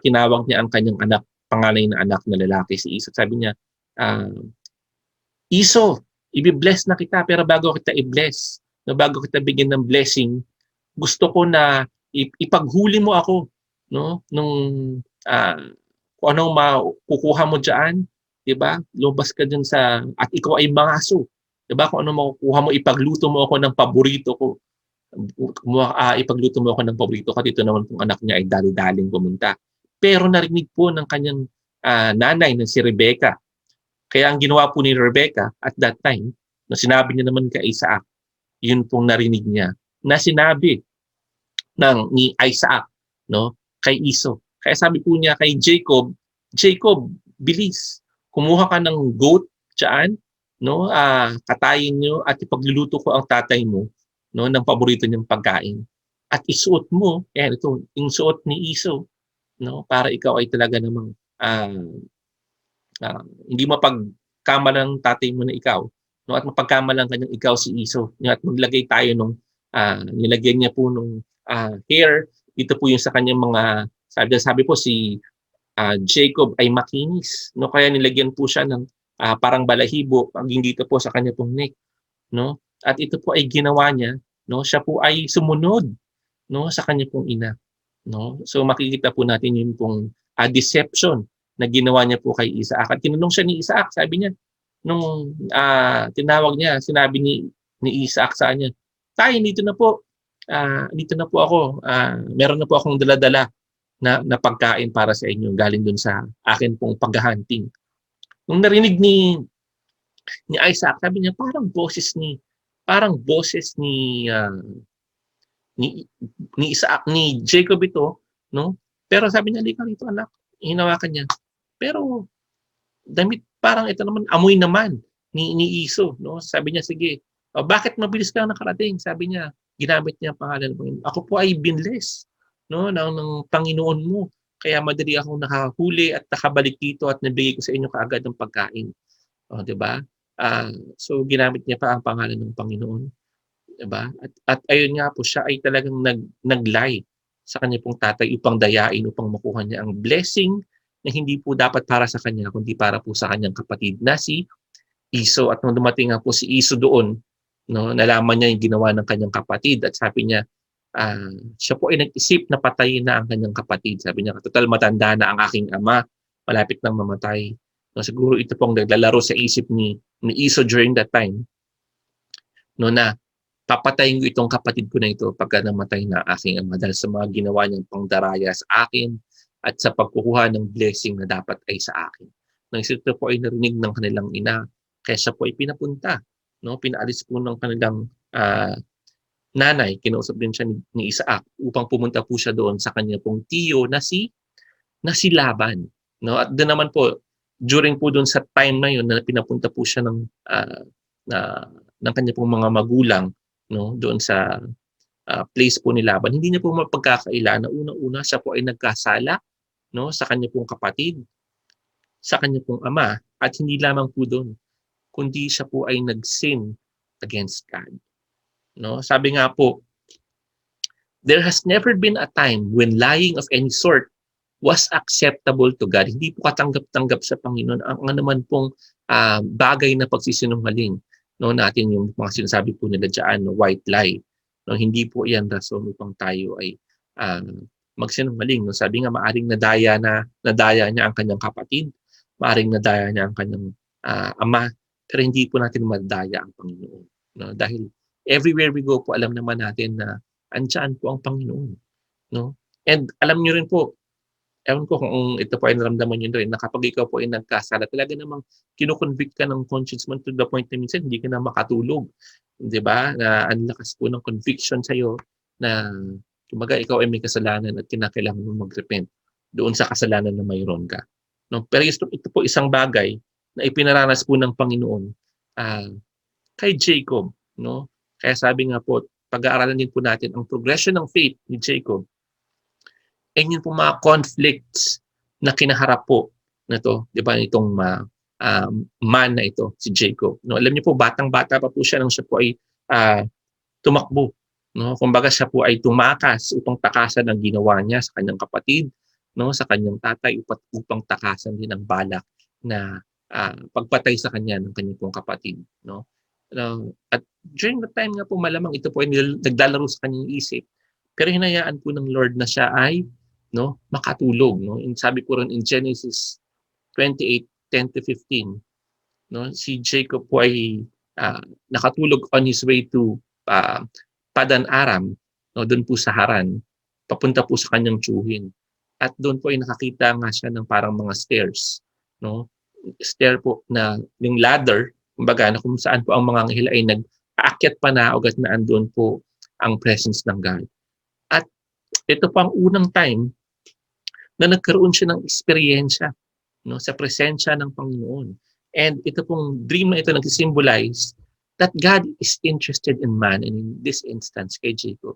Tinawag niya ang kanyang anak, panganay na anak na lalaki, si Esau. Sabi niya, Esau, i-bless na kita, pero bago kita i-bless, no, bago kita bigyan ng blessing, gusto ko na ipaghuli mo ako, no, nung kung anong makukuha mo diyan, 'di ba? Lumabas ka dun at ikaw ay mangaso. 'Di ba? Kung ano makukuha mo, ipagluto mo ako ng paborito ko. Ipagluto mo ako ng paborito ko. Dito naman kung anak niya ay dali-daling pumunta. Pero narinig po ng kanyang nanay na si Rebecca. Kaya ang ginawa po ni Rebecca at that time, no, sinabi niya naman kay Isaac, yun pong narinig niya, na sinabi ni Isaac, no, kay Esau. Kaya sabi po niya kay Jacob, Jacob, bilis, kumuha ka ng goat diyan, no? Katayin niyo at ipagluluto ko ang tatay mo, no, ng paborito niyang pagkain. At isuot mo, ito, yung suot ni Esau, no, para ikaw ay talaga namang hindi mapagkamalang tatay mo na ikaw, no, at mapagkamalang kanyang ikaw si Esau. No, at maglagay tayo nung nilagyan niya po nung hair, ito po yung sa kanyang mga sabi po si Jacob ay makinis, no, kaya nilagyan po siya ng parang balahibo paging dito po sa kanya pong neck, no, at ito po ay ginawa niya, no, siya po ay sumunod, no, sa kanya pong ina, no. So makikita po natin yung pong deception na ginawa niya po kay Isaac. At tinanong siya ni Isaac, sabi niya nung tinawag niya, sinabi ni Isaac sa kanya, "Tay, dito na po ako, meron na po akong dala-dala na pagkain para sa inyo galing dun sa akin pong paghahunting." Nung narinig ni Isaac, sabi niya parang boses ni Isaac, ni Jacob ito, no? Pero sabi niya, "Halika rito, anak." Hinawakan niya. Pero damit parang ito naman amoy naman ni Esau, no? Sabi niya, "Sige, bakit mabilis ka nakarating?" Sabi niya, ginamit niya ang pangalan ng Panginoon. "Ako po ay binless, no, ng Panginoon mo. Kaya madali akong nakahuli at nakabalik dito at nabigay ko sa inyo kaagad ng pagkain." O, 'di ba? So ginamit niya pa ang pangalan ng Panginoon, 'di ba? At ayun nga po, siya ay talagang nag-lie sa kanya pong tatay upang dayain, upang makuha niya ang blessing na hindi po dapat para sa kanya kundi para po sa kanyang kapatid na si Esau. At nung dumating nga po si Esau doon, no, nalaman niya yung ginawa ng kanyang kapatid at sabi niya, siya po ay nag-isip na patayin na ang kanyang kapatid. Sabi niya, total matanda na ang aking ama, malapit nang mamatay. No, siguro ito pong naglalaro sa isip ni Esau during that time, no, na papatayin ko itong kapatid ko na ito pagka namatay na aking ama dahil sa mga ginawa niyang pangdaraya sa akin at sa pagkukuha ng blessing na dapat ay sa akin. Nang ito po ay narinig ng kanilang ina, kaya siya po ay pinapunta, no, pinaalis po ng kanilang nanay, kinausap din siya ni Isaac upang pumunta po siya doon sa kanya pong tiyo na si Laban, no. At doon naman po during po doon sa time na yun na pinapunta po siya ng kanya pong mga magulang, no, doon sa place po ni Laban, hindi niya po mapagkakaila na una-una siya po ay nagkasala, no, sa kanya pong kapatid, sa kanya pong ama, at hindi lamang po doon, kundi siya po ay nag-sin against God. No, sabi nga po, there has never been a time when lying of any sort was acceptable to God. Hindi po katanggap-tanggap sa Panginoon ang naman pong bagay na pagsisinungaling. No, natin yung mga sinasabi po nila dyan, no, white lie. No, hindi po yan rason upang tayo ay magsinungaling. No, sabi nga, maaring nadaya niya ang kanyang kapatid, maaring nadaya niya ang kanyang ama, pero hindi po natin madaya ang Panginoon. No, dahil everywhere we go po, alam naman natin na andyan po ang Panginoon. No? And alam niyo rin po, ewan ko kung ito po ay naramdaman niyo rin, na kapag ikaw po ay nagkasala, talaga namang kinukonvict ka ng conscience mo to the point na minsan hindi ka na makatulog. Di ba? Na ang lakas po ng conviction sa'yo na kumbaga ikaw ay may kasalanan at kinakailangan mo mag-repent doon sa kasalanan na mayroon ka. No? Pero ito po isang bagay na ipinaranas po ng Panginoon kay Jacob. No? Kaya sabi nga po, pag-aaralan din po natin ang progression ng faith ni Jacob. And yun po mga conflicts na kinaharap po na to, di ba, itong man na ito, si Jacob. No, alam niyo po, batang-bata pa po siya nang siya po ay tumakbo. No, kumbaga siya po ay tumakas upang takasan ang ginawa niya sa kanyang kapatid, no, sa kanyang tatay upang takasan din ang balak na pagpatay sa kanya ng kanyang pong kapatid. No. At during the time nga po, malamang ito po ay naglalaro sa kanyang isip. Pero hinayaan po ng Lord na siya ay makatulog. No? And sabi po rin in Genesis 28:10-15, no? Si Jacob po ay nakatulog on his way to Padan Aram, no? Doon po sa Haran, papunta po sa kanyang tiyuhin. At doon po ay nakakita nga siya ng parang mga stairs. No? Stair po na yung ladder, kumbaga na kung saan po ang mga anghel ay nag-aakyat pa na ugat na andun po ang presence ng God. At ito po ang unang time na nagkaroon siya ng eksperyensya, no, sa presensya ng Panginoon. And ito pong dream na ito nag-symbolize that God is interested in man, and in this instance kay Jacob.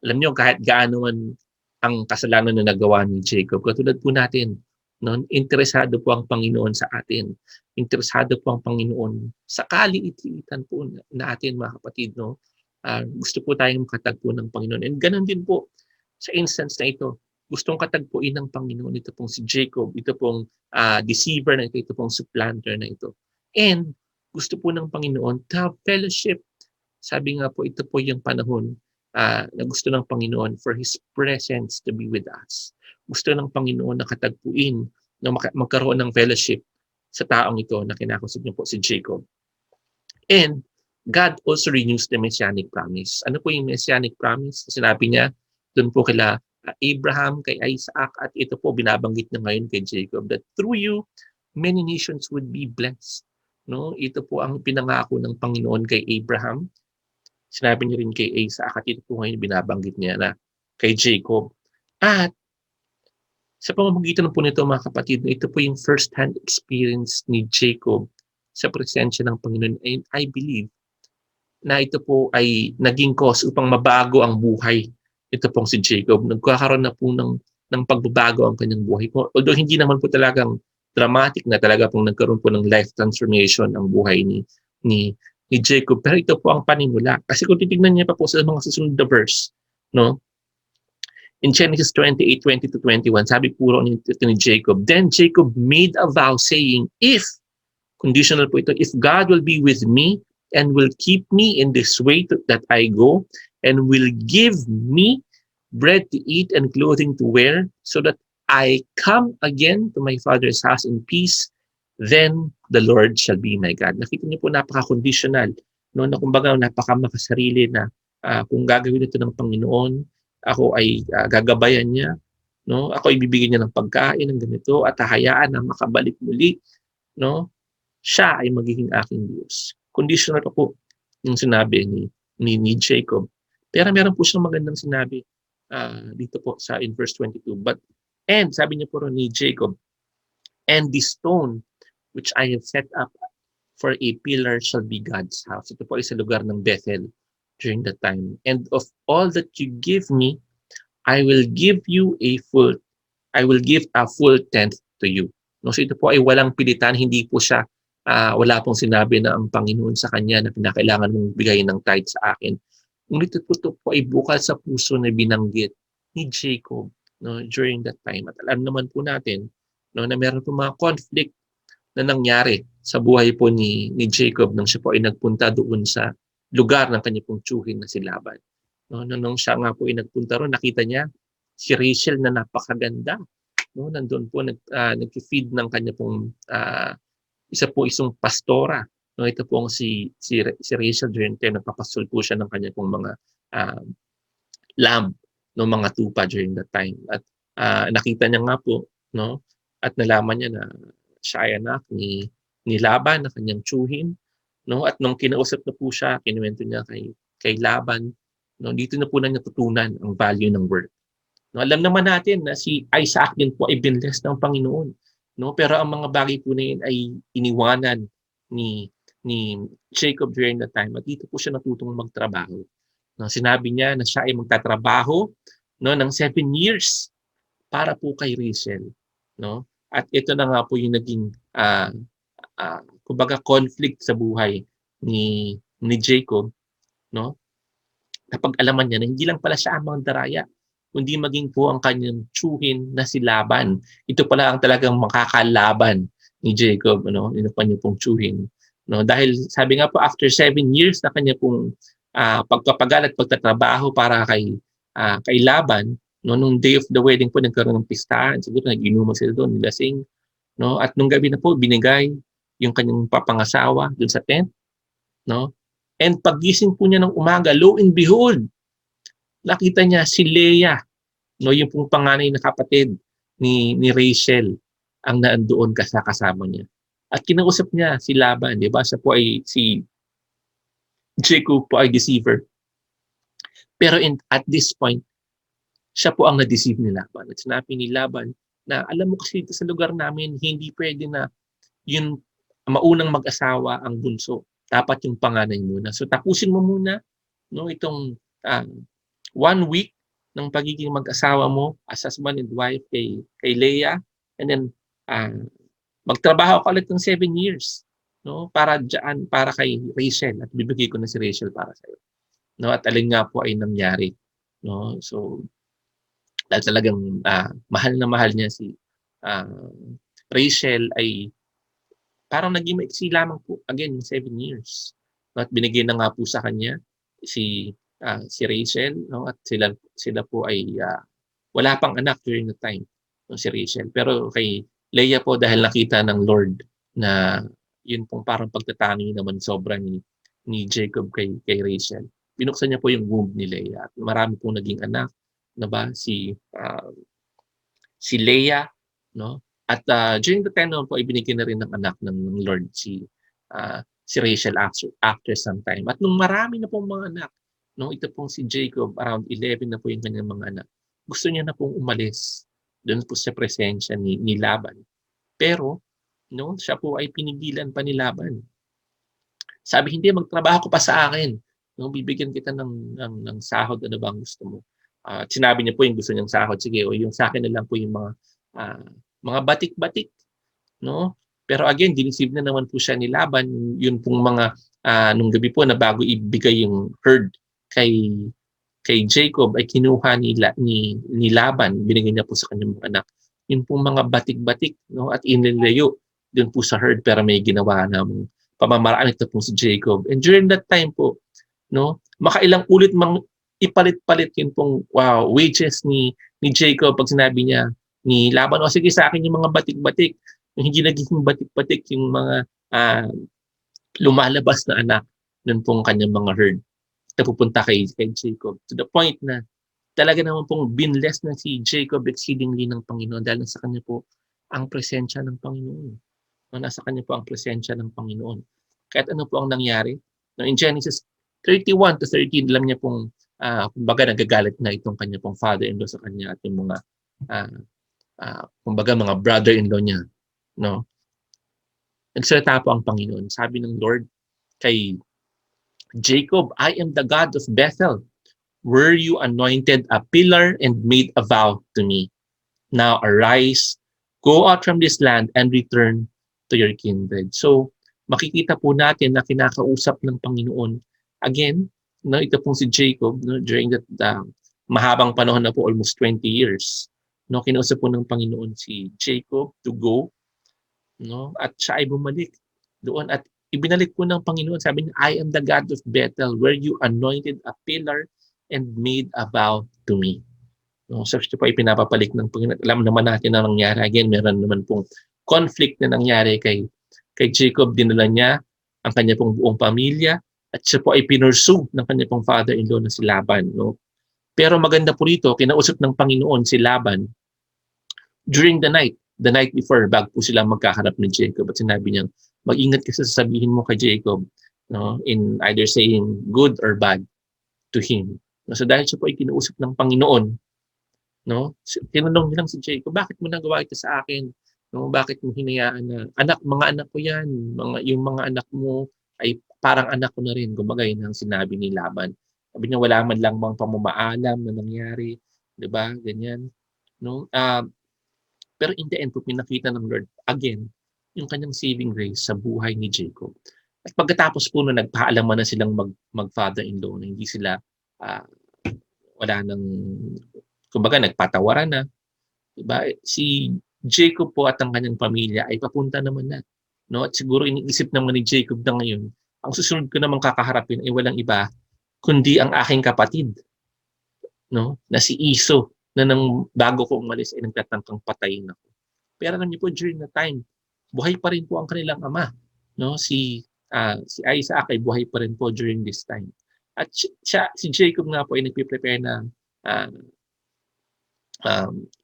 Alam niyo, kahit gaano man ang kasalanan na nagawa ni Jacob, katulad po natin, no, interesado po ang Panginoon sa atin. Interesado po ang Panginoon sa kaliit-liitan po natin, mga kapatid. No? Gusto po tayong makatagpo ng Panginoon. And ganun din po sa instance na ito. Gustong katagpuin ng Panginoon ito pong si Jacob, ito pong deceiver na ito pong supplanter na ito. And gusto po ng Panginoon to have fellowship. Sabi nga po, ito po yung panahon na gusto ng Panginoon for His presence to be with us. Gusto ng Panginoon na katagpuin, na magkaroon ng fellowship sa taong ito na kinakusap niyo po si Jacob. And God also renews the Messianic promise. Ano po yung Messianic promise? Sinabi niya doon po kila Abraham, kay Isaac, at ito po binabanggit na ngayon kay Jacob, that through you, many nations would be blessed. No? Ito po ang pinangako ng Panginoon kay Abraham. Sinabi niya rin kay Isaac, at ito po ngayon binabanggit niya na kay Jacob. At sa pamamagitan po nito, mga kapatid, ito po yung first-hand experience ni Jacob sa presensya ng Panginoon. And I believe na ito po ay naging cause upang mabago ang buhay. Ito pong si Jacob. Nagkakaroon na po ng pagbabago ang kanyang buhay. Although hindi naman po talagang dramatic na talaga pong nagkaroon po ng life transformation ang buhay ni Jacob. Pero ito po ang panimula. Kasi kung titignan niya pa po sa mga susunod na verse, no? In Genesis 28:20-21, sabi po ni Jacob, then Jacob made a vow saying, if, conditional po ito, if God will be with me and will keep me in this way that I go, and will give me bread to eat and clothing to wear, so that I come again to my father's house in peace, then the Lord shall be my God. Nakita niyo po, napaka-conditional, no? Na kumbaga napaka-makasarili na kung gagawin ito ng Panginoon, ako ay gagabayan niya, no? Ako ay bibigyan niya ng pagkain ng ganito at hahayaan na makabalik muli, no? Siya ay magiging aking Diyos. Conditional pa po yung sinabi ni Jacob. Pero meron po siyang magandang sinabi dito po in verse 22. And sabi niya po rin ni Jacob, and the stone which I have set up for a pillar shall be God's house. Ito po ay sa lugar ng Bethel during that time. And of all that you give me, I will give a full tenth to you. No, so ito po ay walang pilitan, hindi po siya wala pong sinabi na ang Panginoon sa kanya na pinakailangan mong bigay ng tithe sa akin. Ngunit ito po ay bukal sa puso na binanggit ni Jacob no, during that time. At alam naman po natin, no, na meron po mga conflict na nangyari sa buhay po ni Jacob nang siya po ay nagpunta doon sa lugar ng kanya pong tiyuhin na si Laban. No, nung siya nga po ay nagpunta roon, nakita niya si Rachel na napakaganda. No, nandoon po nag-feed ng kanya pong isang pastora. No, ito po si Rachel during time nagpapastol po siya ng kanya pong mga lamb, no, mga tupa during that time. At nakita niya nga po, no, at nalaman niya na siya ay anak ni Laban na kanyang tiyuhin, no, at nung kinausap na po siya, kinuwento niya kay Laban, no, dito na po na natutunan ang value ng work. No, alam naman natin na si Isaac din po ay binless ng Panginoon, no, pero ang mga bagay po na yun ay iniwanan ni Jacob during that time, at dito po siya natutong magtrabaho. No, sinabi niya na siya ay magtatrabaho, no, ng 7 years para po kay Rachel, no? At ito na nga po yung naging kumbaga conflict sa buhay ni Jacob, no? Kapag alaman niya na hindi lang pala siya ang mandaraya, kundi maging po ang kanyang tiyuhin na si Laban. Ito pala ang talagang makakalaban ni Jacob, ano, yung kanyang pong tiyuhin. No? Dahil sabi nga po, after 7 years na kanya pong pagpapagal at pagtatrabaho para kay Laban, no, nung day of the wedding po, nagkaroon ng pistahan. Siguro nag-inuman sila doon, nilasing. No? At nung gabi na po, binigay yung kanyang papangasawa doon sa tent. No? And paggising po niya ng umaga, lo and behold, nakita niya si Leah, no, yung pong panganay na kapatid ni Rachel ang naandoon kasama niya. At kinausap niya si Laban, di ba? Siya po ay si Jacob po ay deceiver. Pero at this point, siya po ang na-deceive ni Laban. At sinabi ni Laban na alam mo kasi dito sa lugar namin, hindi pwede na yung maunang mag-asawa ang bunso. Dapat yung panganay muna. So tapusin mo muna, no, itong 1 week ng pagiging mag-asawa mo as husband and wife kay Leah, and then magtrabaho ka ulit ng 7 years, no, para kay Rachel, at bibigay ko na si Rachel para sa iyo. No, at alin nga po ay nangyari, no. So dahil talagang mahal na mahal niya si Rachel, ay parang naging maiksi lamang po again yung 7 years. No, at binigay na nga po sa kanya si Rachel, no, at sila po ay wala pang anak during the time, no, si Rachel. Pero kay Leah po, dahil nakita ng Lord na yun pong parang pagtatangi naman sobra ni Jacob kay Rachel, binuksan niya po yung womb ni Leah at marami pong naging anak, na ba, si Leah, no? At during the time naman po, ibinigyan na rin ng anak ng Lord si Rachel after some time. At nung marami na pong mga anak, no, ito pong si Jacob, around 11 na po yung kanyang mga anak, gusto niya na pong umalis doon po sa presensya ni Laban. Pero, no, siya po ay pinigilan pa ni Laban. Sabi, hindi, magtrabaho ko pa sa akin. No, bibigyan kita ng sahod, ano ba ang gusto mo? Sinabi niya po yung gusto niyang sahod. Sige, o yung sa akin na lang po yung mga batik-batik. No? Pero again, dinisib na naman po siya ni Laban. Yun pong mga, nung gabi po na bago ibigay yung herd kay Jacob, ay kinuha ni Laban, binigay niya po sa kanyang mga anak. Yun pong mga batik-batik, no? At inilayo dun po sa herd, pero may ginawa ng pamamaraan ito po si Jacob. And during that time po, no, makailang ulit ipalit-palit yun pong wages ni Jacob pag sinabi niya ni Laban, o sige sa akin yung mga batik-batik. Hindi naging batik-batik yung mga lumalabas na anak nun pong kanyang mga herd na pupunta kay Jacob. To the point na talaga naman pong binless na si Jacob exceedingly ng Panginoon dahil nasa kanya po ang presensya ng Panginoon. No, nasa kanya po ang presensya ng Panginoon. Kahit ano po ang nangyari. No, in Genesis 31 to 13, alam niya pong kumbaga nagagalit na itong kanya pong father-in-law sa kanya at yung mga kumbaga mga brother-in-law niya. No? Nagsalita po ang Panginoon. Sabi ng Lord kay Jacob, I am the God of Bethel, where you anointed a pillar and made a vow to me. Now arise, go out from this land and return to your kindred. So, makikita po natin na kinakausap ng Panginoon. Again, no, ito pong si Jacob, no, during that mahabang panahon na po, almost 20 years. No, kinausap po ng Panginoon si Jacob to go, no? At siya ay bumalik doon at ibinalik po ng Panginoon. Sabi niya, I am the God of Bethel, where you anointed a pillar and made a vow to me. No, so siya po ay pinapapalik ng Panginoon. Alam naman natin na nangyari. Again, meron naman pong conflict na nangyari kay Jacob. Dinala niya ang kanya pong buong pamilya at siya po ay pinursue ng kanya pong father-in-law na si Laban. No? Pero maganda po rito, kinausap ng Panginoon si Laban during the night before, bago po sila magkaharap ni Jacob. At sinabi niya, mag-ingat ka sa sasabihin mo kay Jacob, no? In either saying good or bad to him. No? So dahil siya po ay kinausap ng Panginoon, no? Tinanong nilang si Jacob, bakit mo nagawa ito sa akin? No, bakit mo hinayaan na mga anak ko 'yan, yung mga anak mo ay parang anak ko na rin, kumbaga yun ang sinabi ni Laban. Sabi niya wala man lang bang pamumaalam na nangyari, 'di ba? Ganyan, no? Pero in the end po pinakita ng Lord again yung kanyang saving grace sa buhay ni Jacob. At pagkatapos po na nagpaalaman na silang mag-father-in-law na hindi sila wala nang kumbaga nagpatawaran na, 'di ba? Si Jacob po at ang kanyang pamilya ay papunta naman na, no? At siguro iniisip naman ni Jacob na ngayon, ang susunod ko namang kakaharapin ay walang iba kundi ang aking kapatid, no? Na si Iso, na nang bago ko umalis ay nagtatangkang patayin ako. Pero alam niyo po during the time, buhay pa rin po ang kanilang ama, no? Si Isaac ay buhay pa rin po during this time. At si Jacob nga po ay nagpe-prepare na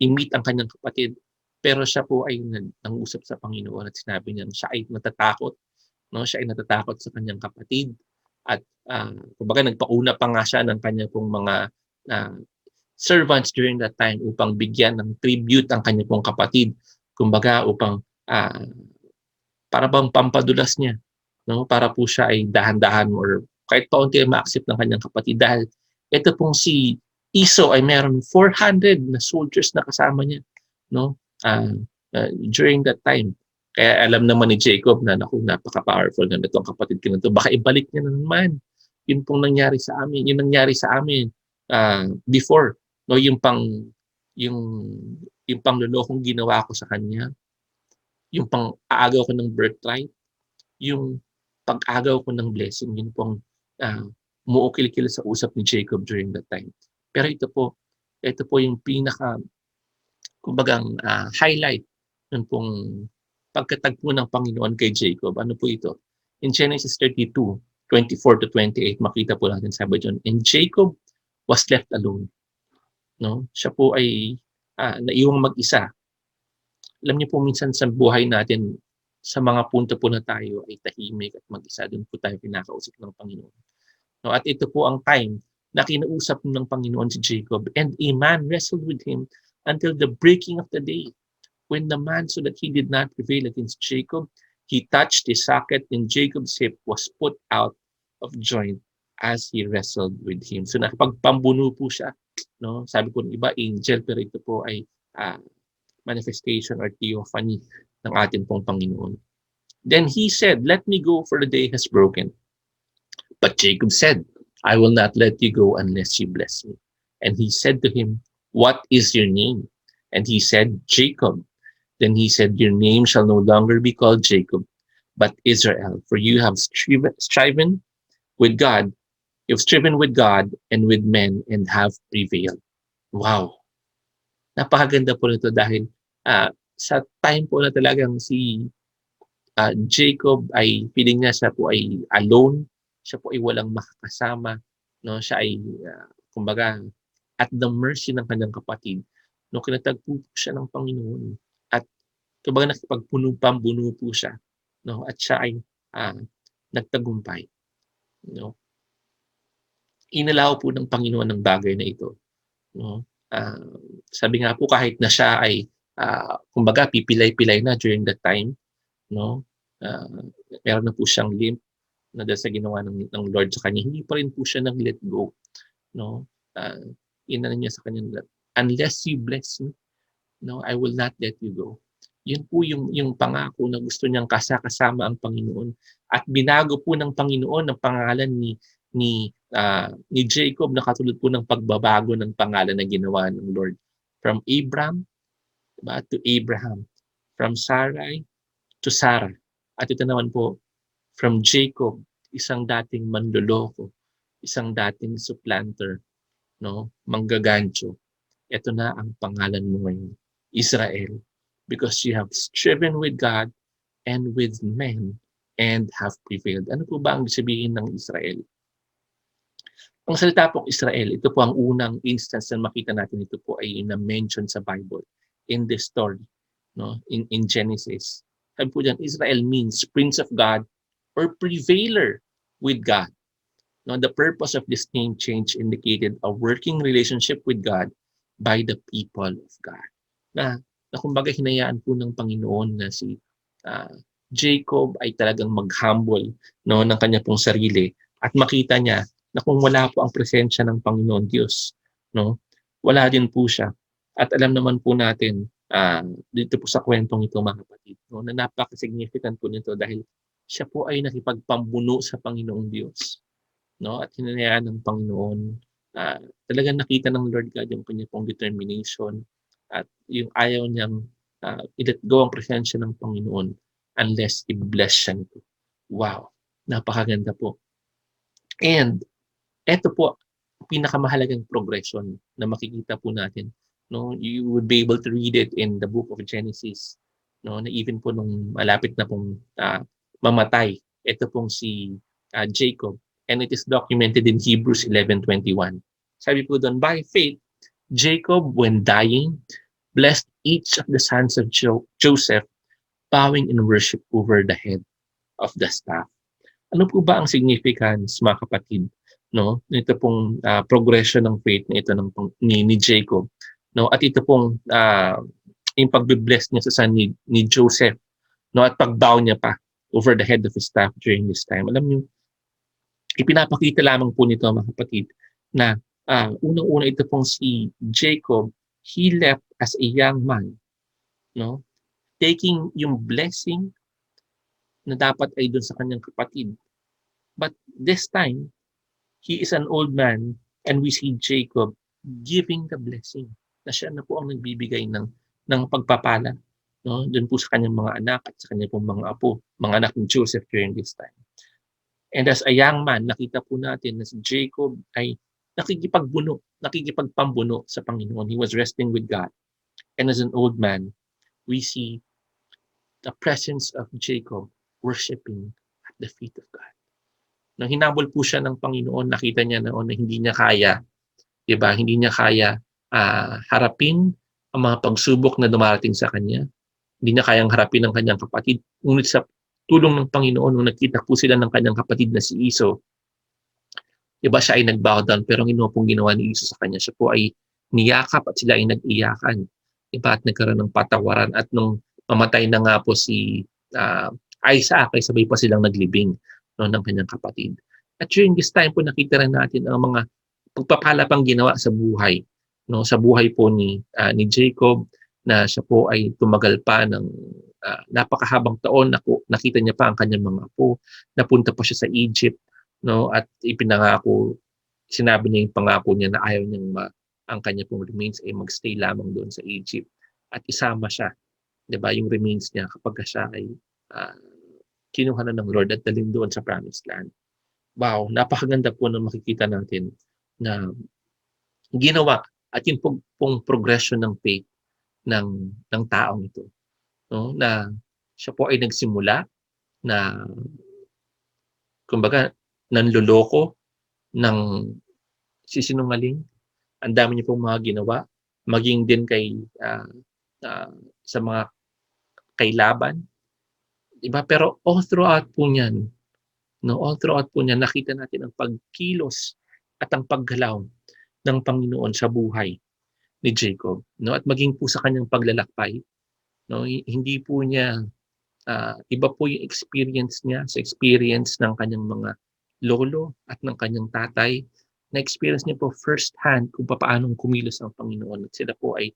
i-meet ang kanyang kapatid. Pero siya po ay nangusap sa Panginoon at sinabi niya siya ay natatakot. No? Siya ay natatakot sa kanyang kapatid. At kumbaga nagpauna pa nga siya ng kanyang pong mga servants during that time upang bigyan ng tribute ang kanyang pong kapatid. Kumbaga upang para bang pampadulas niya. No? Para po siya ay dahan-dahan or kahit paunti ay ma-accept ng kanyang kapatid. Dahil ito pong si Iso ay meron 400 na soldiers na kasama niya. No? During that time. Kaya alam naman ni Jacob na napaka-powerful na itong kapatid ko na ito. Baka ibalik niya na naman. Yun pong nangyari sa amin. Yun nangyari sa amin before. No, yung panglolokong ginawa ko sa kanya. Yung pang-aagaw ko ng birthright. Yung pag-agaw ko ng blessing. Yun pong muukil-kil sa usap ni Jacob during that time. Pero ito po yung pinaka kumbagang highlight ng pong pagkatagpo ng Panginoon kay Jacob. Ano po ito? In Genesis 32:24-28, makita po natin sabi dyan, and Jacob was left alone. No? Siya po ay naiwang mag-isa. Alam niyo po minsan sa buhay natin, sa mga punto po na tayo ay tahimik at mag-isa, doon po tayo pinakausap ng Panginoon. No? At ito po ang time na kinausap ng Panginoon si Jacob, and a man wrestled with him until the breaking of the day. When the man saw that he did not prevail against Jacob, he touched his socket, and Jacob's hip was put out of joint as he wrestled with him. So nakipagpambuno po siya. No? Sabi ko ng iba, angel, pero ito po ay manifestation or theophany ng ating pong Panginoon. Then he said, let me go, for the day has broken. But Jacob said, I will not let you go unless you bless me. And he said to him, what is your name? And he said, Jacob. Then he said, your name shall no longer be called Jacob, but Israel, for you have striven with God. You've striven with God and with men and have prevailed. Wow. Napakaganda po nito dahil sa time po na talagang si Jacob ay feeling niya siya po ay alone, siya po ay walang makakasama, no? Siya ay kumbaga at the mercy ng kanyang kapatid, no, kinatagpo siya ng Panginoon at kumbaga nakipagpuno-pambuno po siya, no, at siya ay nagtagumpay, no. Inalaw po ng Panginoon ng bagay na ito, no. Sabi nga po kahit na siya ay kumbaga pipilay-pilay na during that time, no, meron na po siyang limp na dahil sa ginawa ng Lord sa kanya, hindi pa rin po siya nag-let go, no. Inano niya sa kanya, unless you bless me, no, I will not let you go. Yun po yung pangako na gusto niyang kasama ang Panginoon. At binago po ng Panginoon ang pangalan ni Jacob na katulad po ng pagbabago ng pangalan na ginawa ng Lord. From Abram diba? To Abraham. From Sarai to Sarah. At ito naman po, from Jacob, isang dating manloloko, isang dating supplanter, no? Manggagancho. Ito na ang pangalan mo ngayon, Israel, because you have striven with God and with men and have prevailed. Ano po ba ang sabihin ng Israel? Ang salita pong Israel, ito po ang unang instance na makita natin, ito po ay na-mention sa Bible in this story, no? In Genesis. Sabi po dyan, Israel means Prince of God or prevailer with God. No, the purpose of this name change indicated a working relationship with God by the people of God. Na kumbaga hinayaan po ng Panginoon na si ah, Jacob ay talagang mag-humble, no, ng kanya pong sarili at makita niya na kung wala po ang presensya ng Panginoon Diyos, no, wala din po siya. At alam naman po natin dito po sa kwentong ito, mga kapatid, no, na napaka-significant po nito dahil siya po ay nakipagpambuno sa Panginoong Diyos, no, at hinayaan ng Panginoon. Talagang nakita ng Lord God yung kanya pong determination at yung ayaw niyang i-let go ang presensya ng Panginoon unless i-bless siya nito. Wow, napakaganda po. And eto po, pinakamahalagang progression na makikita po natin. No, you would be able to read it in the book of Genesis. No, na even po nung malapit na pong mamatay, ito pong si Jacob. And it is documented in Hebrews 11:21. Sabi po doon, by faith, Jacob, when dying, blessed each of the sons of Joseph, bowing in worship over the head of the staff. Ano po ba ang significance, mga kapatid, no? Ito pong progression ng faith na ito ni Jacob, no? At ito pong yung pagbe-bless niya sa son ni Joseph, no? At pag-bow niya pa over the head of his staff during this time. Alam niyo, ipinapakita lamang po nito, mga kapatid, na unang-una ito pong si Jacob, he left as a young man, no? Taking yung blessing na dapat ay doon sa kanyang kapatid. But this time, he is an old man and we see Jacob giving the blessing. Na siya na po ang nagbibigay ng pagpapala, no? Doon po sa kanyang mga anak at sa kanyang pong mga apo, mga anak ni Joseph during this time. And as a young man, nakita po natin na si Jacob ay nakikipagpambuno sa Panginoon. He was resting with God. And as an old man, we see the presence of Jacob worshiping at the feet of God. Nang hinabol po siya ng Panginoon, nakita niya noon na hindi niya kaya, diba? Hindi niya kaya harapin ang mga pagsubok na dumarating sa kanya. Hindi niya kayang harapin ang kanyang kapatid. Ngunit sa tulong ng Panginoon, nung nakita po sila ng kanyang kapatid na si Esau, diba siya ay nag-bow down, pero ang pong ginawa ni Esau sa kanya, siya po ay niyakap at sila ay nag-iyakan. Diba? At nagkaroon ng patawaran. At nung mamatay na nga po si Isaac, ay sabay pa silang naglibing, no, ng kanyang kapatid. At during this time po, nakita rin natin ang mga pagpapala pang ginawa sa buhay. No? Sa buhay po ni Jacob, na siya po ay tumagal pa ng napakahabang taon. Nakita niya pa ang kanyang mga apo. Napunta pa siya sa Egypt, no? At sinabi niya yung pangako niya na ayaw niyang ang kanya pong remains ay magstay lamang doon sa Egypt. At isama siya, diba, yung remains niya kapag siya ay kinuha na ng Lord at dalhin doon sa Promised Land. Wow, napakaganda po na makikita natin na ginawa at yung pong progression ng faith ng taong ito, no? Na siya po ay nagsimula na kumbaga nanloloko, ng sisinungaling. Ang dami niya pong mga ginawa, maging din kay sa mga kailaban, diba? Pero all throughout po niyan, no, all throughout po niyan, nakita natin ang pagkilos at ang paggalaw ng Panginoon sa buhay ni Jacob, no? At maging po sa kanyang paglalakbay, no, hindi po niya iba po yung experience niya sa experience ng kanyang mga lolo at ng kanyang tatay. Na experience niya po first hand kung paano kumilos ang Panginoon. At sila po ay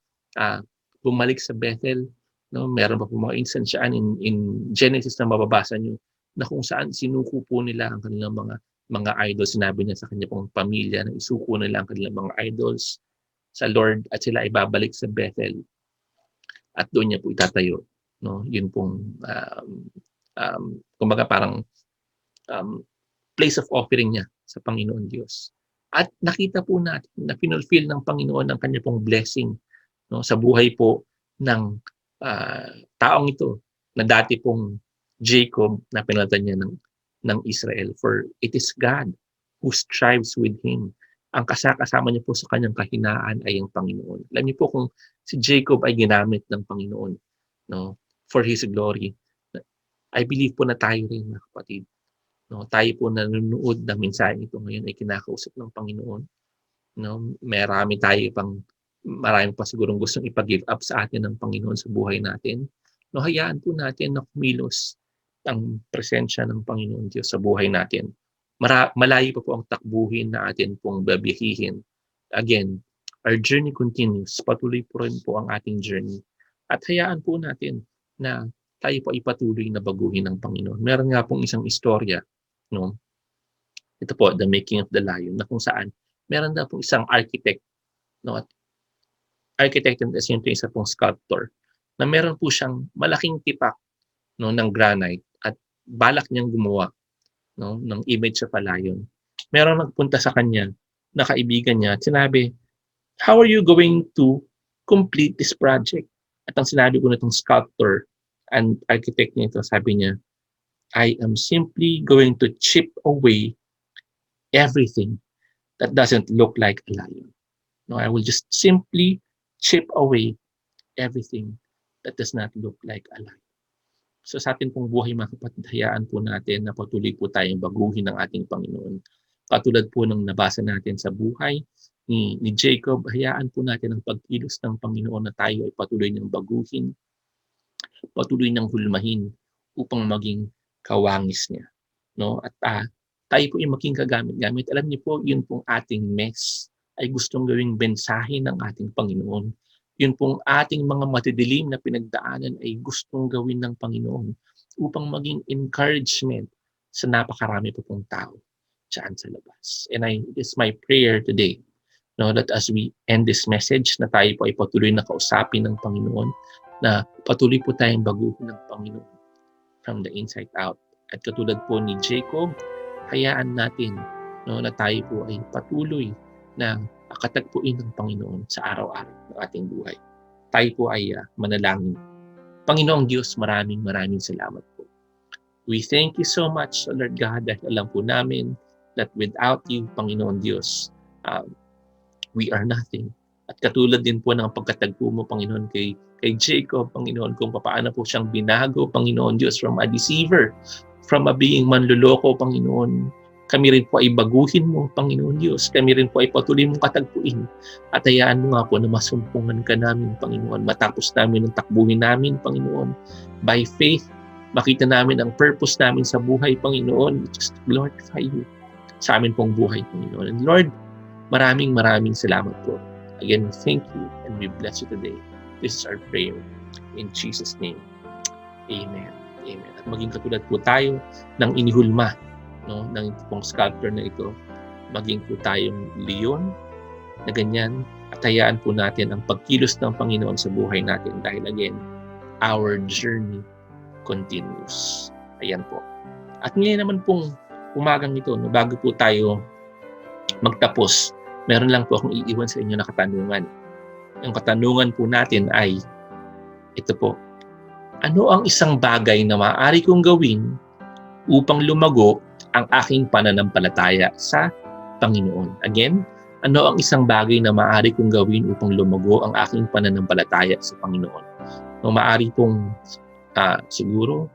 bumalik sa Bethel, no? Meron pa po mga instance in Genesis na mababasa niyo na kung saan sinuko po nila ang kanilang mga idols. Sinabi niya sa kanya pong pamilya na isuko nila ang kanilang mga idols sa Lord at sila ay babalik sa Bethel. at doon niya po itatayo, no? Yun pong kumbaga parang um, place of offering niya sa Panginoon Diyos. At nakita po natin na pinulfill ng Panginoon ang kanya pong blessing, no, sa buhay po ng taong ito na dati pong Jacob na pinalitan niya ng Israel. For it is God who strives with him. Ang kasama niya po sa kanyang kahinaan ay ang Panginoon. Alam niyo po kung si Jacob ay ginamit ng Panginoon, no, for His glory, I believe po na tayo rin, mga kapatid. No, tayo po nanonood ng mensahe ito ngayon ay kinakausap ng Panginoon. No, marami pa sigurong gustong ipag-give up sa atin ng Panginoon sa buhay natin. No, hayaan po natin na kumilos ang presensya ng Panginoon Diyos sa buhay natin. Malayo pa po ang takbuhin na atin pong babihihin. Again, our journey continues. Patuloy po rin po ang ating journey. At hayaan po natin na tayo po ay patuloy na baguhin ng Panginoon. Meron nga pong isang istorya, no? Ito po, The Making of the Lion, na kung saan meron na pong isang architect, no? At architect and isa pong sculptor, na meron po siyang malaking tipak, no, ng granite at balak niyang gumawa, no, ng image of a lion. Meron nagpunta sa kanya na kaibigan niya at sinabi, "How are you going to complete this project?" At ang sinabi ko na itong sculptor and architect niya ito, sabi niya, "I am simply going to chip away everything that doesn't look like a lion. No, I will just simply chip away everything that does not look like a lion." So sa ating pong buhay, mga kapatid, hayaan po natin na patuloy po tayong baguhin ng ating Panginoon. Katulad po ng nabasa natin sa buhay ni Jacob, hayaan po natin ang pagkilos ng Panginoon na tayo ay patuloy niyang baguhin, patuloy niyang hulmahin upang maging kawangis niya. No? At tayo po ay maging kagamit-gamit. Alam niyo po, yun pong ating mess ay gustong gawing bensahe ng ating Panginoon. Yun pong ating mga matidilim na pinagdaanan ay gustong gawin ng Panginoon upang maging encouragement sa napakarami po pong tao dyan sa labas. And it is my prayer today, no, that as we end this message, na tayo po ay patuloy na kausapin ng Panginoon, na patuloy po tayong baguhin ng Panginoon from the inside out. At katulad po ni Jacob, hayaan natin, no, na tayo po ay patuloy na katagpuin ng Panginoon sa araw-araw ng ating buhay. Tayo po ay manalangin. Panginoong Diyos, maraming salamat po. We thank you so much, Lord God, dahil alam po namin that without you, Panginoon Diyos, we are nothing. At katulad din po ng pagkatagpo mo, Panginoon, kay Jacob, Panginoon, kung paano po siyang binago, Panginoon Diyos, from a deceiver, from a being manluloko, Panginoon. Kami rin po ay baguhin mo, Panginoon Diyos. Kami rin po ay patuloy mong katagpuin. At hayaan mo nga po na masumpungan ka namin, Panginoon. Matapos namin ang takbuhin namin, Panginoon. By faith, makita namin ang purpose namin sa buhay, Panginoon. Just glorify you sa amin pong buhay, Panginoon. And Lord, maraming salamat po. Again, we thank you and we bless you today. This is our prayer. In Jesus' name. Amen. Amen. At maging katulad po tayo ng inihulma, no, ng pong sculptor na ito. Maging po tayong leon na ganyan. At hayaan po natin ang pagkilos ng Panginoon sa buhay natin. Dahil again, our journey continues. Ayan po. At ngayon naman pong umagang ito, no, bago po tayo magtapos, meron lang po akong iiwan sa inyo na katanungan. Ang katanungan po natin ay ito po. Ano ang isang bagay na maaari kong gawin upang lumago ang aking pananampalataya sa Panginoon? Again, ano ang isang bagay na maaari kong gawin upang lumago ang aking pananampalataya sa Panginoon? No, maaari pong siguro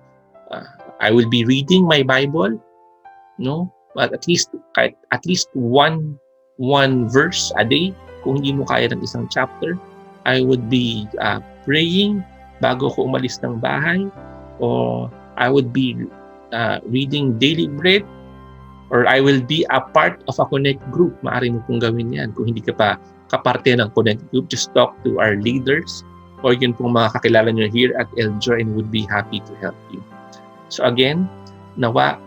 I will be reading my Bible, no? But at least one verse a day. Kung hindi mo kaya ng isang chapter, I would be praying bago ko umalis ng bahay, or I would be reading daily bread, or I will be a part of a Connect group. Maaari mo pong gawin yan. Kung hindi ka pa kaparte ng Connect group, just talk to our leaders, or yun pong mga kakilala nyo here at Eljo, and would be happy to help you. So again, nawa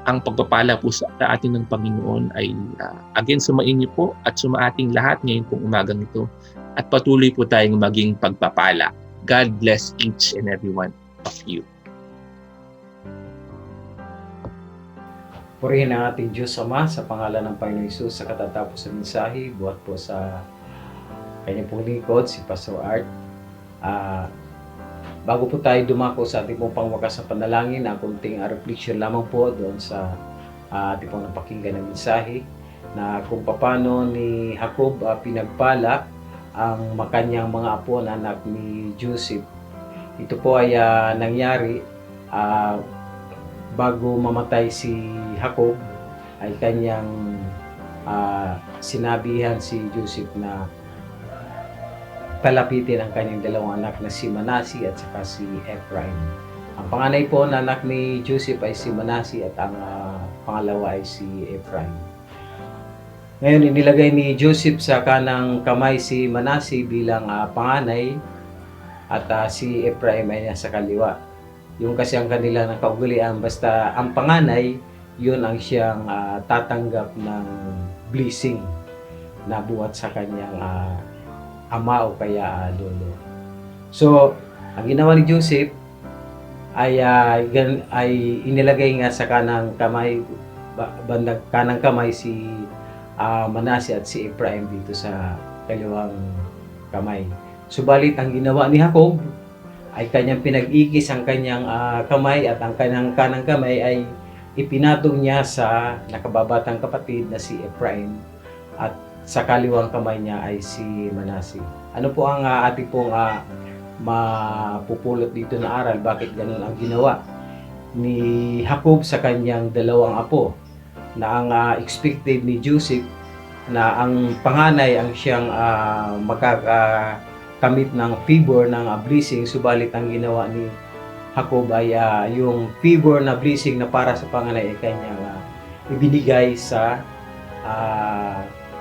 ang pagpapala po sa atin ng Panginoon ay again sumain niyo po at sumaating lahat ngayon pong umagang ito, at patuloy po tayong maging pagpapala God bless each and every one of you. Purihin ang ating Diyos Ama sa pangalan ng Panginoon Hesus sa katatapos ng mensahe, buhat po sa kanyang pong lingkod, si Pastor Art. Bago po tayo dumako sa ating pong pangwakas na panalangin, ang kunting reflection lamang po doon sa ating pong napakinggan ng mensahe na kung paano ni Jacob pinagpala ang makanyang mga apo na anak ni Joseph. Ito po ay nangyari bago mamatay si Jacob, ay kanyang sinabihan si Joseph na palapitin ang kanyang dalawang anak na si Manasi at saka si Ephraim. Ang panganay po na anak ni Joseph ay si Manasi at ang pangalawa ay si Ephraim. Ngayon, inilagay ni Joseph sa kanang kamay si Manasi bilang panganay at si Ephraim ay nasa kaliwa. Yung kasi ang kanila ng kaugalian, basta ang panganay, yun ang siyang tatanggap ng blessing na buhat sa kanyang ama o kaya lolo. So, ang ginawa ni Joseph ay inilagay nga sa kanang kamay, bandang kanang kamay si Manase at si Ephraim dito sa kaliwang kamay. Subalit ang ginawa ni Jacob ay kanyang pinag-ikis ang kanyang kamay at ang kanyang kanang kamay ay ipinatong niya sa nakababatang kapatid na si Ephraim at sa kaliwang kamay niya ay si Manase. Ano po ang ating pong mapupulot dito na aral? Bakit ganun ang ginawa ni Jacob sa kanyang dalawang apo na ang expected ni Joseph na ang panganay ang siyang kamit ng favor ng blessing, subalit ang ginawa ni Jacob ay yung favor na blessing na para sa panganay ay kanyang ibinigay sa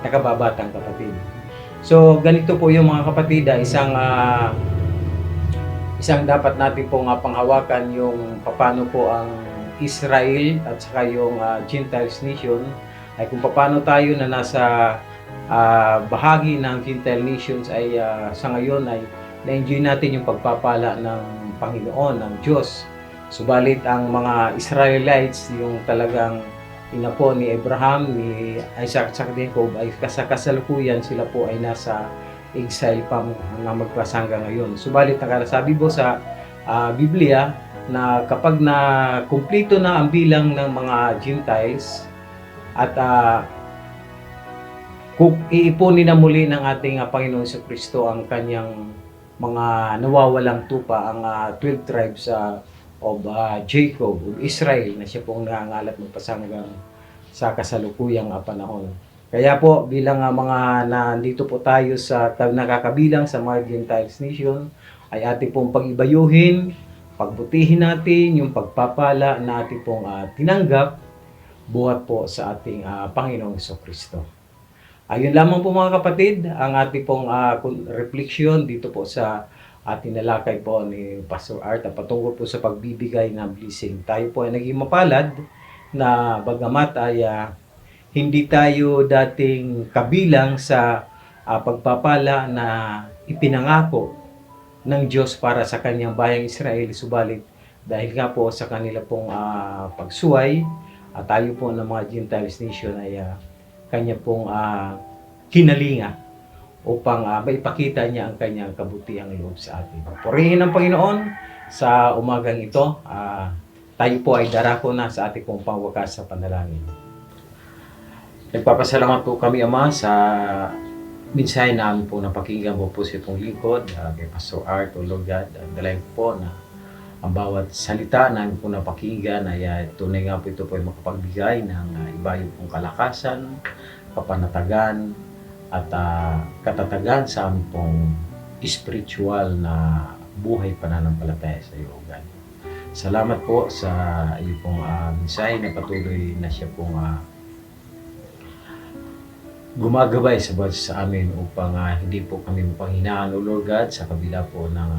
nakababatang kapatid. So ganito po yung mga kapatid, isang dapat natin pong panghawakan yung paano po ang Israel at saka yung Gentiles nation ay kung paano tayo na nasa bahagi ng Gentile nations ay sa ngayon ay na-enjoy natin yung pagpapala ng Panginoon, ng Diyos. Subalit ang mga Israelites, yung talagang inapo ni Abraham, ni Isaac at Jacob, ay kasalukuyan sila po ay nasa exile pa hanggang magpasangga ngayon. Subalit nakarasabi po sa Biblia na kapag na kumplito na ang bilang ng mga Gentiles at kung iipunin na muli ng ating Panginoon sa Kristo ang kanyang mga nawawalang tupa, ang 12 tribes of Jacob, of Israel, na siya pong nangangalat magpasanggang sa kasalukuyang panahon. Kaya po, bilang mga nandito po tayo sa nakakabilang sa mga Gentiles nation, ay ating pong pag-ibayuhin, pagbutihin natin yung pagpapala na ating pong tinanggap buhat po sa ating Panginoong Kristo. Ayun lamang po mga kapatid, ang ating pong reflection dito po sa ating nalakay po ni Pastor Art patungkol po sa pagbibigay ng blessing. Tayo po ay naging mapalad na bagamat ay hindi tayo dating kabilang sa pagpapala na ipinangako ng Diyos para sa kanyang bayang Israel, subalit dahil nga po sa kanila pong pagsuway at tayo po ng mga Gentiles nation ay kanya pong kinalinga upang maipakita niya ang kanyang kabutihang loob sa atin. Purihin ang Panginoon sa umagang ito. Tayo po ay darako na sa ating pong pangwakas sa panalangin. Nagpapasalamat po kami, Ama, sa mensahe namin po na pakinggan mo po sa itong lingkod kay Pastor Art, O Lord God. Dalayan po na ang bawat salita namin po napakinggan ay tunay nga po ito po ay makapagbigay ng ibayong pong kalakasan, kapanatagan, at katatagan sa aming pong spiritual na buhay pananampalataya sa iyo, God. Salamat po sa iyong pong mensahe na patuloy na siya pong gumagabay sa bawat sa amin upang hindi po kami mapanghinaan, O Lord God, sa kabila po ng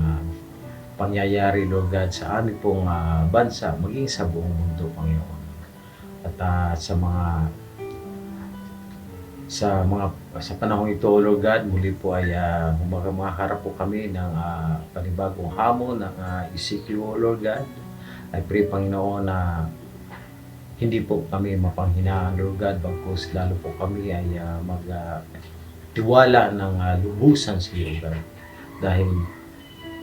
pangyayari, Lord God, sa aming pong bansa, maging sa buong mundo, Panginoon. At sa mga sa panahong ito, Lord God, muli po ay makaharap po kami ng panibagong hamon ng ECQ, Lord God. I pray, Panginoon, na hindi po kami mapanghinaan, Lord God, bagkus lalo po kami ay magtiwala ng lubusan sa iyo, God. Dahil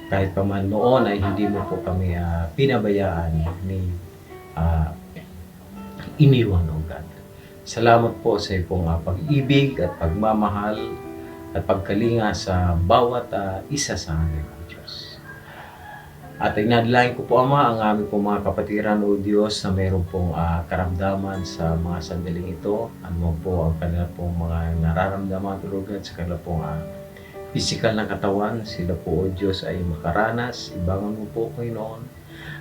kahit pa man noon ay hindi mo po kami pinabayaan ni iniwan, O God. Salamat po sa iyong pag-ibig at pagmamahal at pagkalinga sa bawat isa sa amin, O Diyos. At inadalain ko po, Ama, ang aming pong mga kapatiran, O Diyos, na mayroon pong karamdaman sa mga sandaling ito. Ano po ang kanila pong mga nararamdaman, Lord God, sa kanila pong physical na katawan. Sila po, O Diyos, ay makaranas. Ibangon mo po, Panginoon,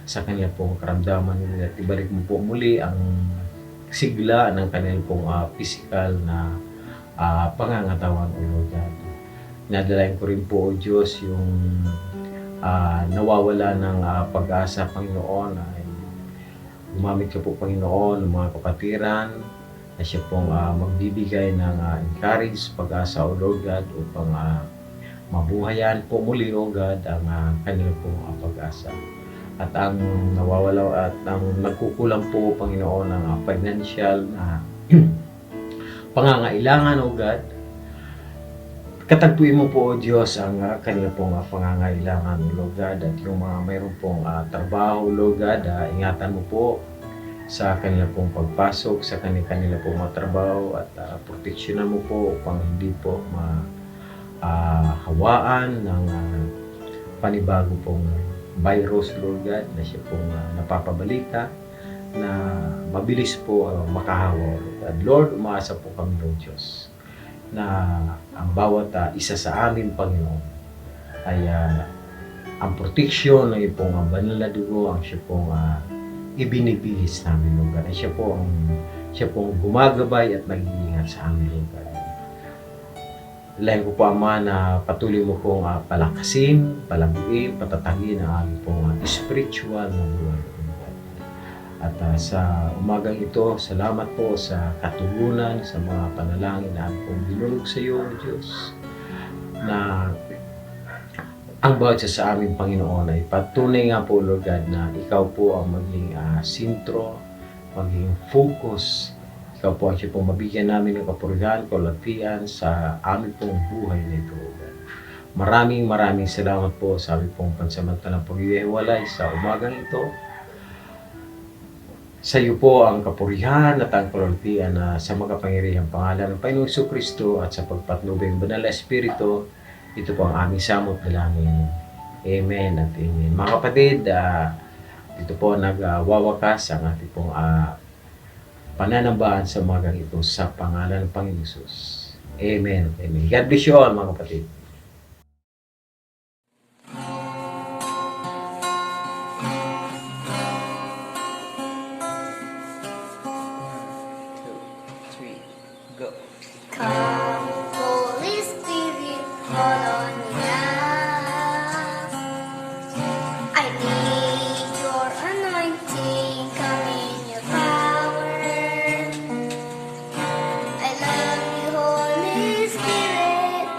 sa kanila pong karamdaman nila at ibalik mo po muli ang sigla ng kanilang pong physical na pangangatawan, O Lord God. Nadalain ko rin po, O Diyos, yung nawawala ng pag-asa, Panginoon, ay gumamit ka po, Panginoon, ng mga kapatiran na siya pong magbibigay ng encourage, pag-asa, O Lord God, upang mabuhayan po muli, O God, ang kanilang pong pag-asa. At ang nawawala at ang nagkukulang po, Panginoon, ng financial na pangangailangan, O God, katagpuin mo po, O Diyos, ang kanila pong pangangailangan, O Lord God, at yung mga mayroon pong trabaho, Lord God, ingatan mo po sa kanila pong pagpasok, sa kanila pong mga trabaho, at proteksyonan mo po upang hindi po hawaan ng panibago pong virus, Lord God, na siya pong napapabalita na mabilis po makahawa. At Lord, umaasa po kami, Lord Diyos, na ang bawat isa sa amin, Panginoon, ay ang proteksyon ng iyong banal na dugo ang siya pong ibinibihis namin, Lord God. Ay siya pong gumagabay at nag-iingat sa amin, Lord God. Lain ko po, Ama, na patuloy mo pong palakasin, palaguin, patatagin ang aming pong spiritual na buhay. At sa umagang ito, salamat po sa katugunan, sa mga panalangin na aming pong binulog sa iyo, Diyos, na ang bawat sa aming Panginoon ay patunay nga po, Lord God, na ikaw po ang maging sentro, maging focus. Ikaw po ang siya pong mabigyan namin ng kapurihan, kalatian sa aming pong buhay nito. Maraming salamat po sa aming pong pansamantalang pag-iwalay sa umagang ito. Sa iyo po ang kapurihan at ang kalatian na sa makapangyarihang pangalan ng Panginoong Jesucristo at sa pagpatnubay ng Banal na Espiritu. Ito po ang aming samot dalangin. Amen at amen. Mga kapatid, dito po nagwawakas ang ating pong pananambahan sa umagang ito sa pangalan ng Panginoon Hesus. Amen. Amen. God bless you all, mga kapatid. Come, Holy Spirit, fall on me now. I need your anointing, come in your power. I love you, Holy Spirit.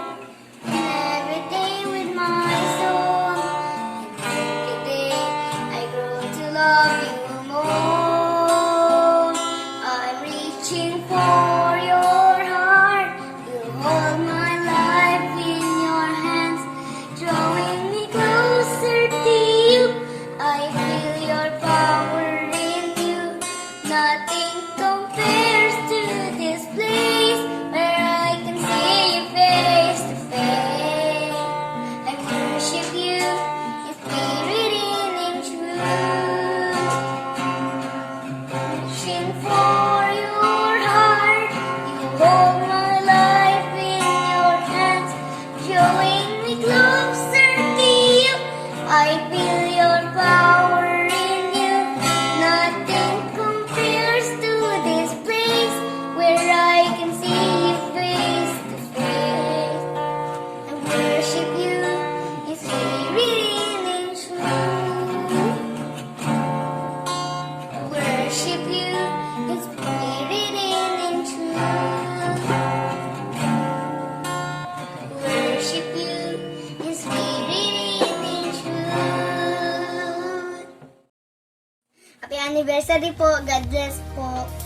Sorry po. God bless po.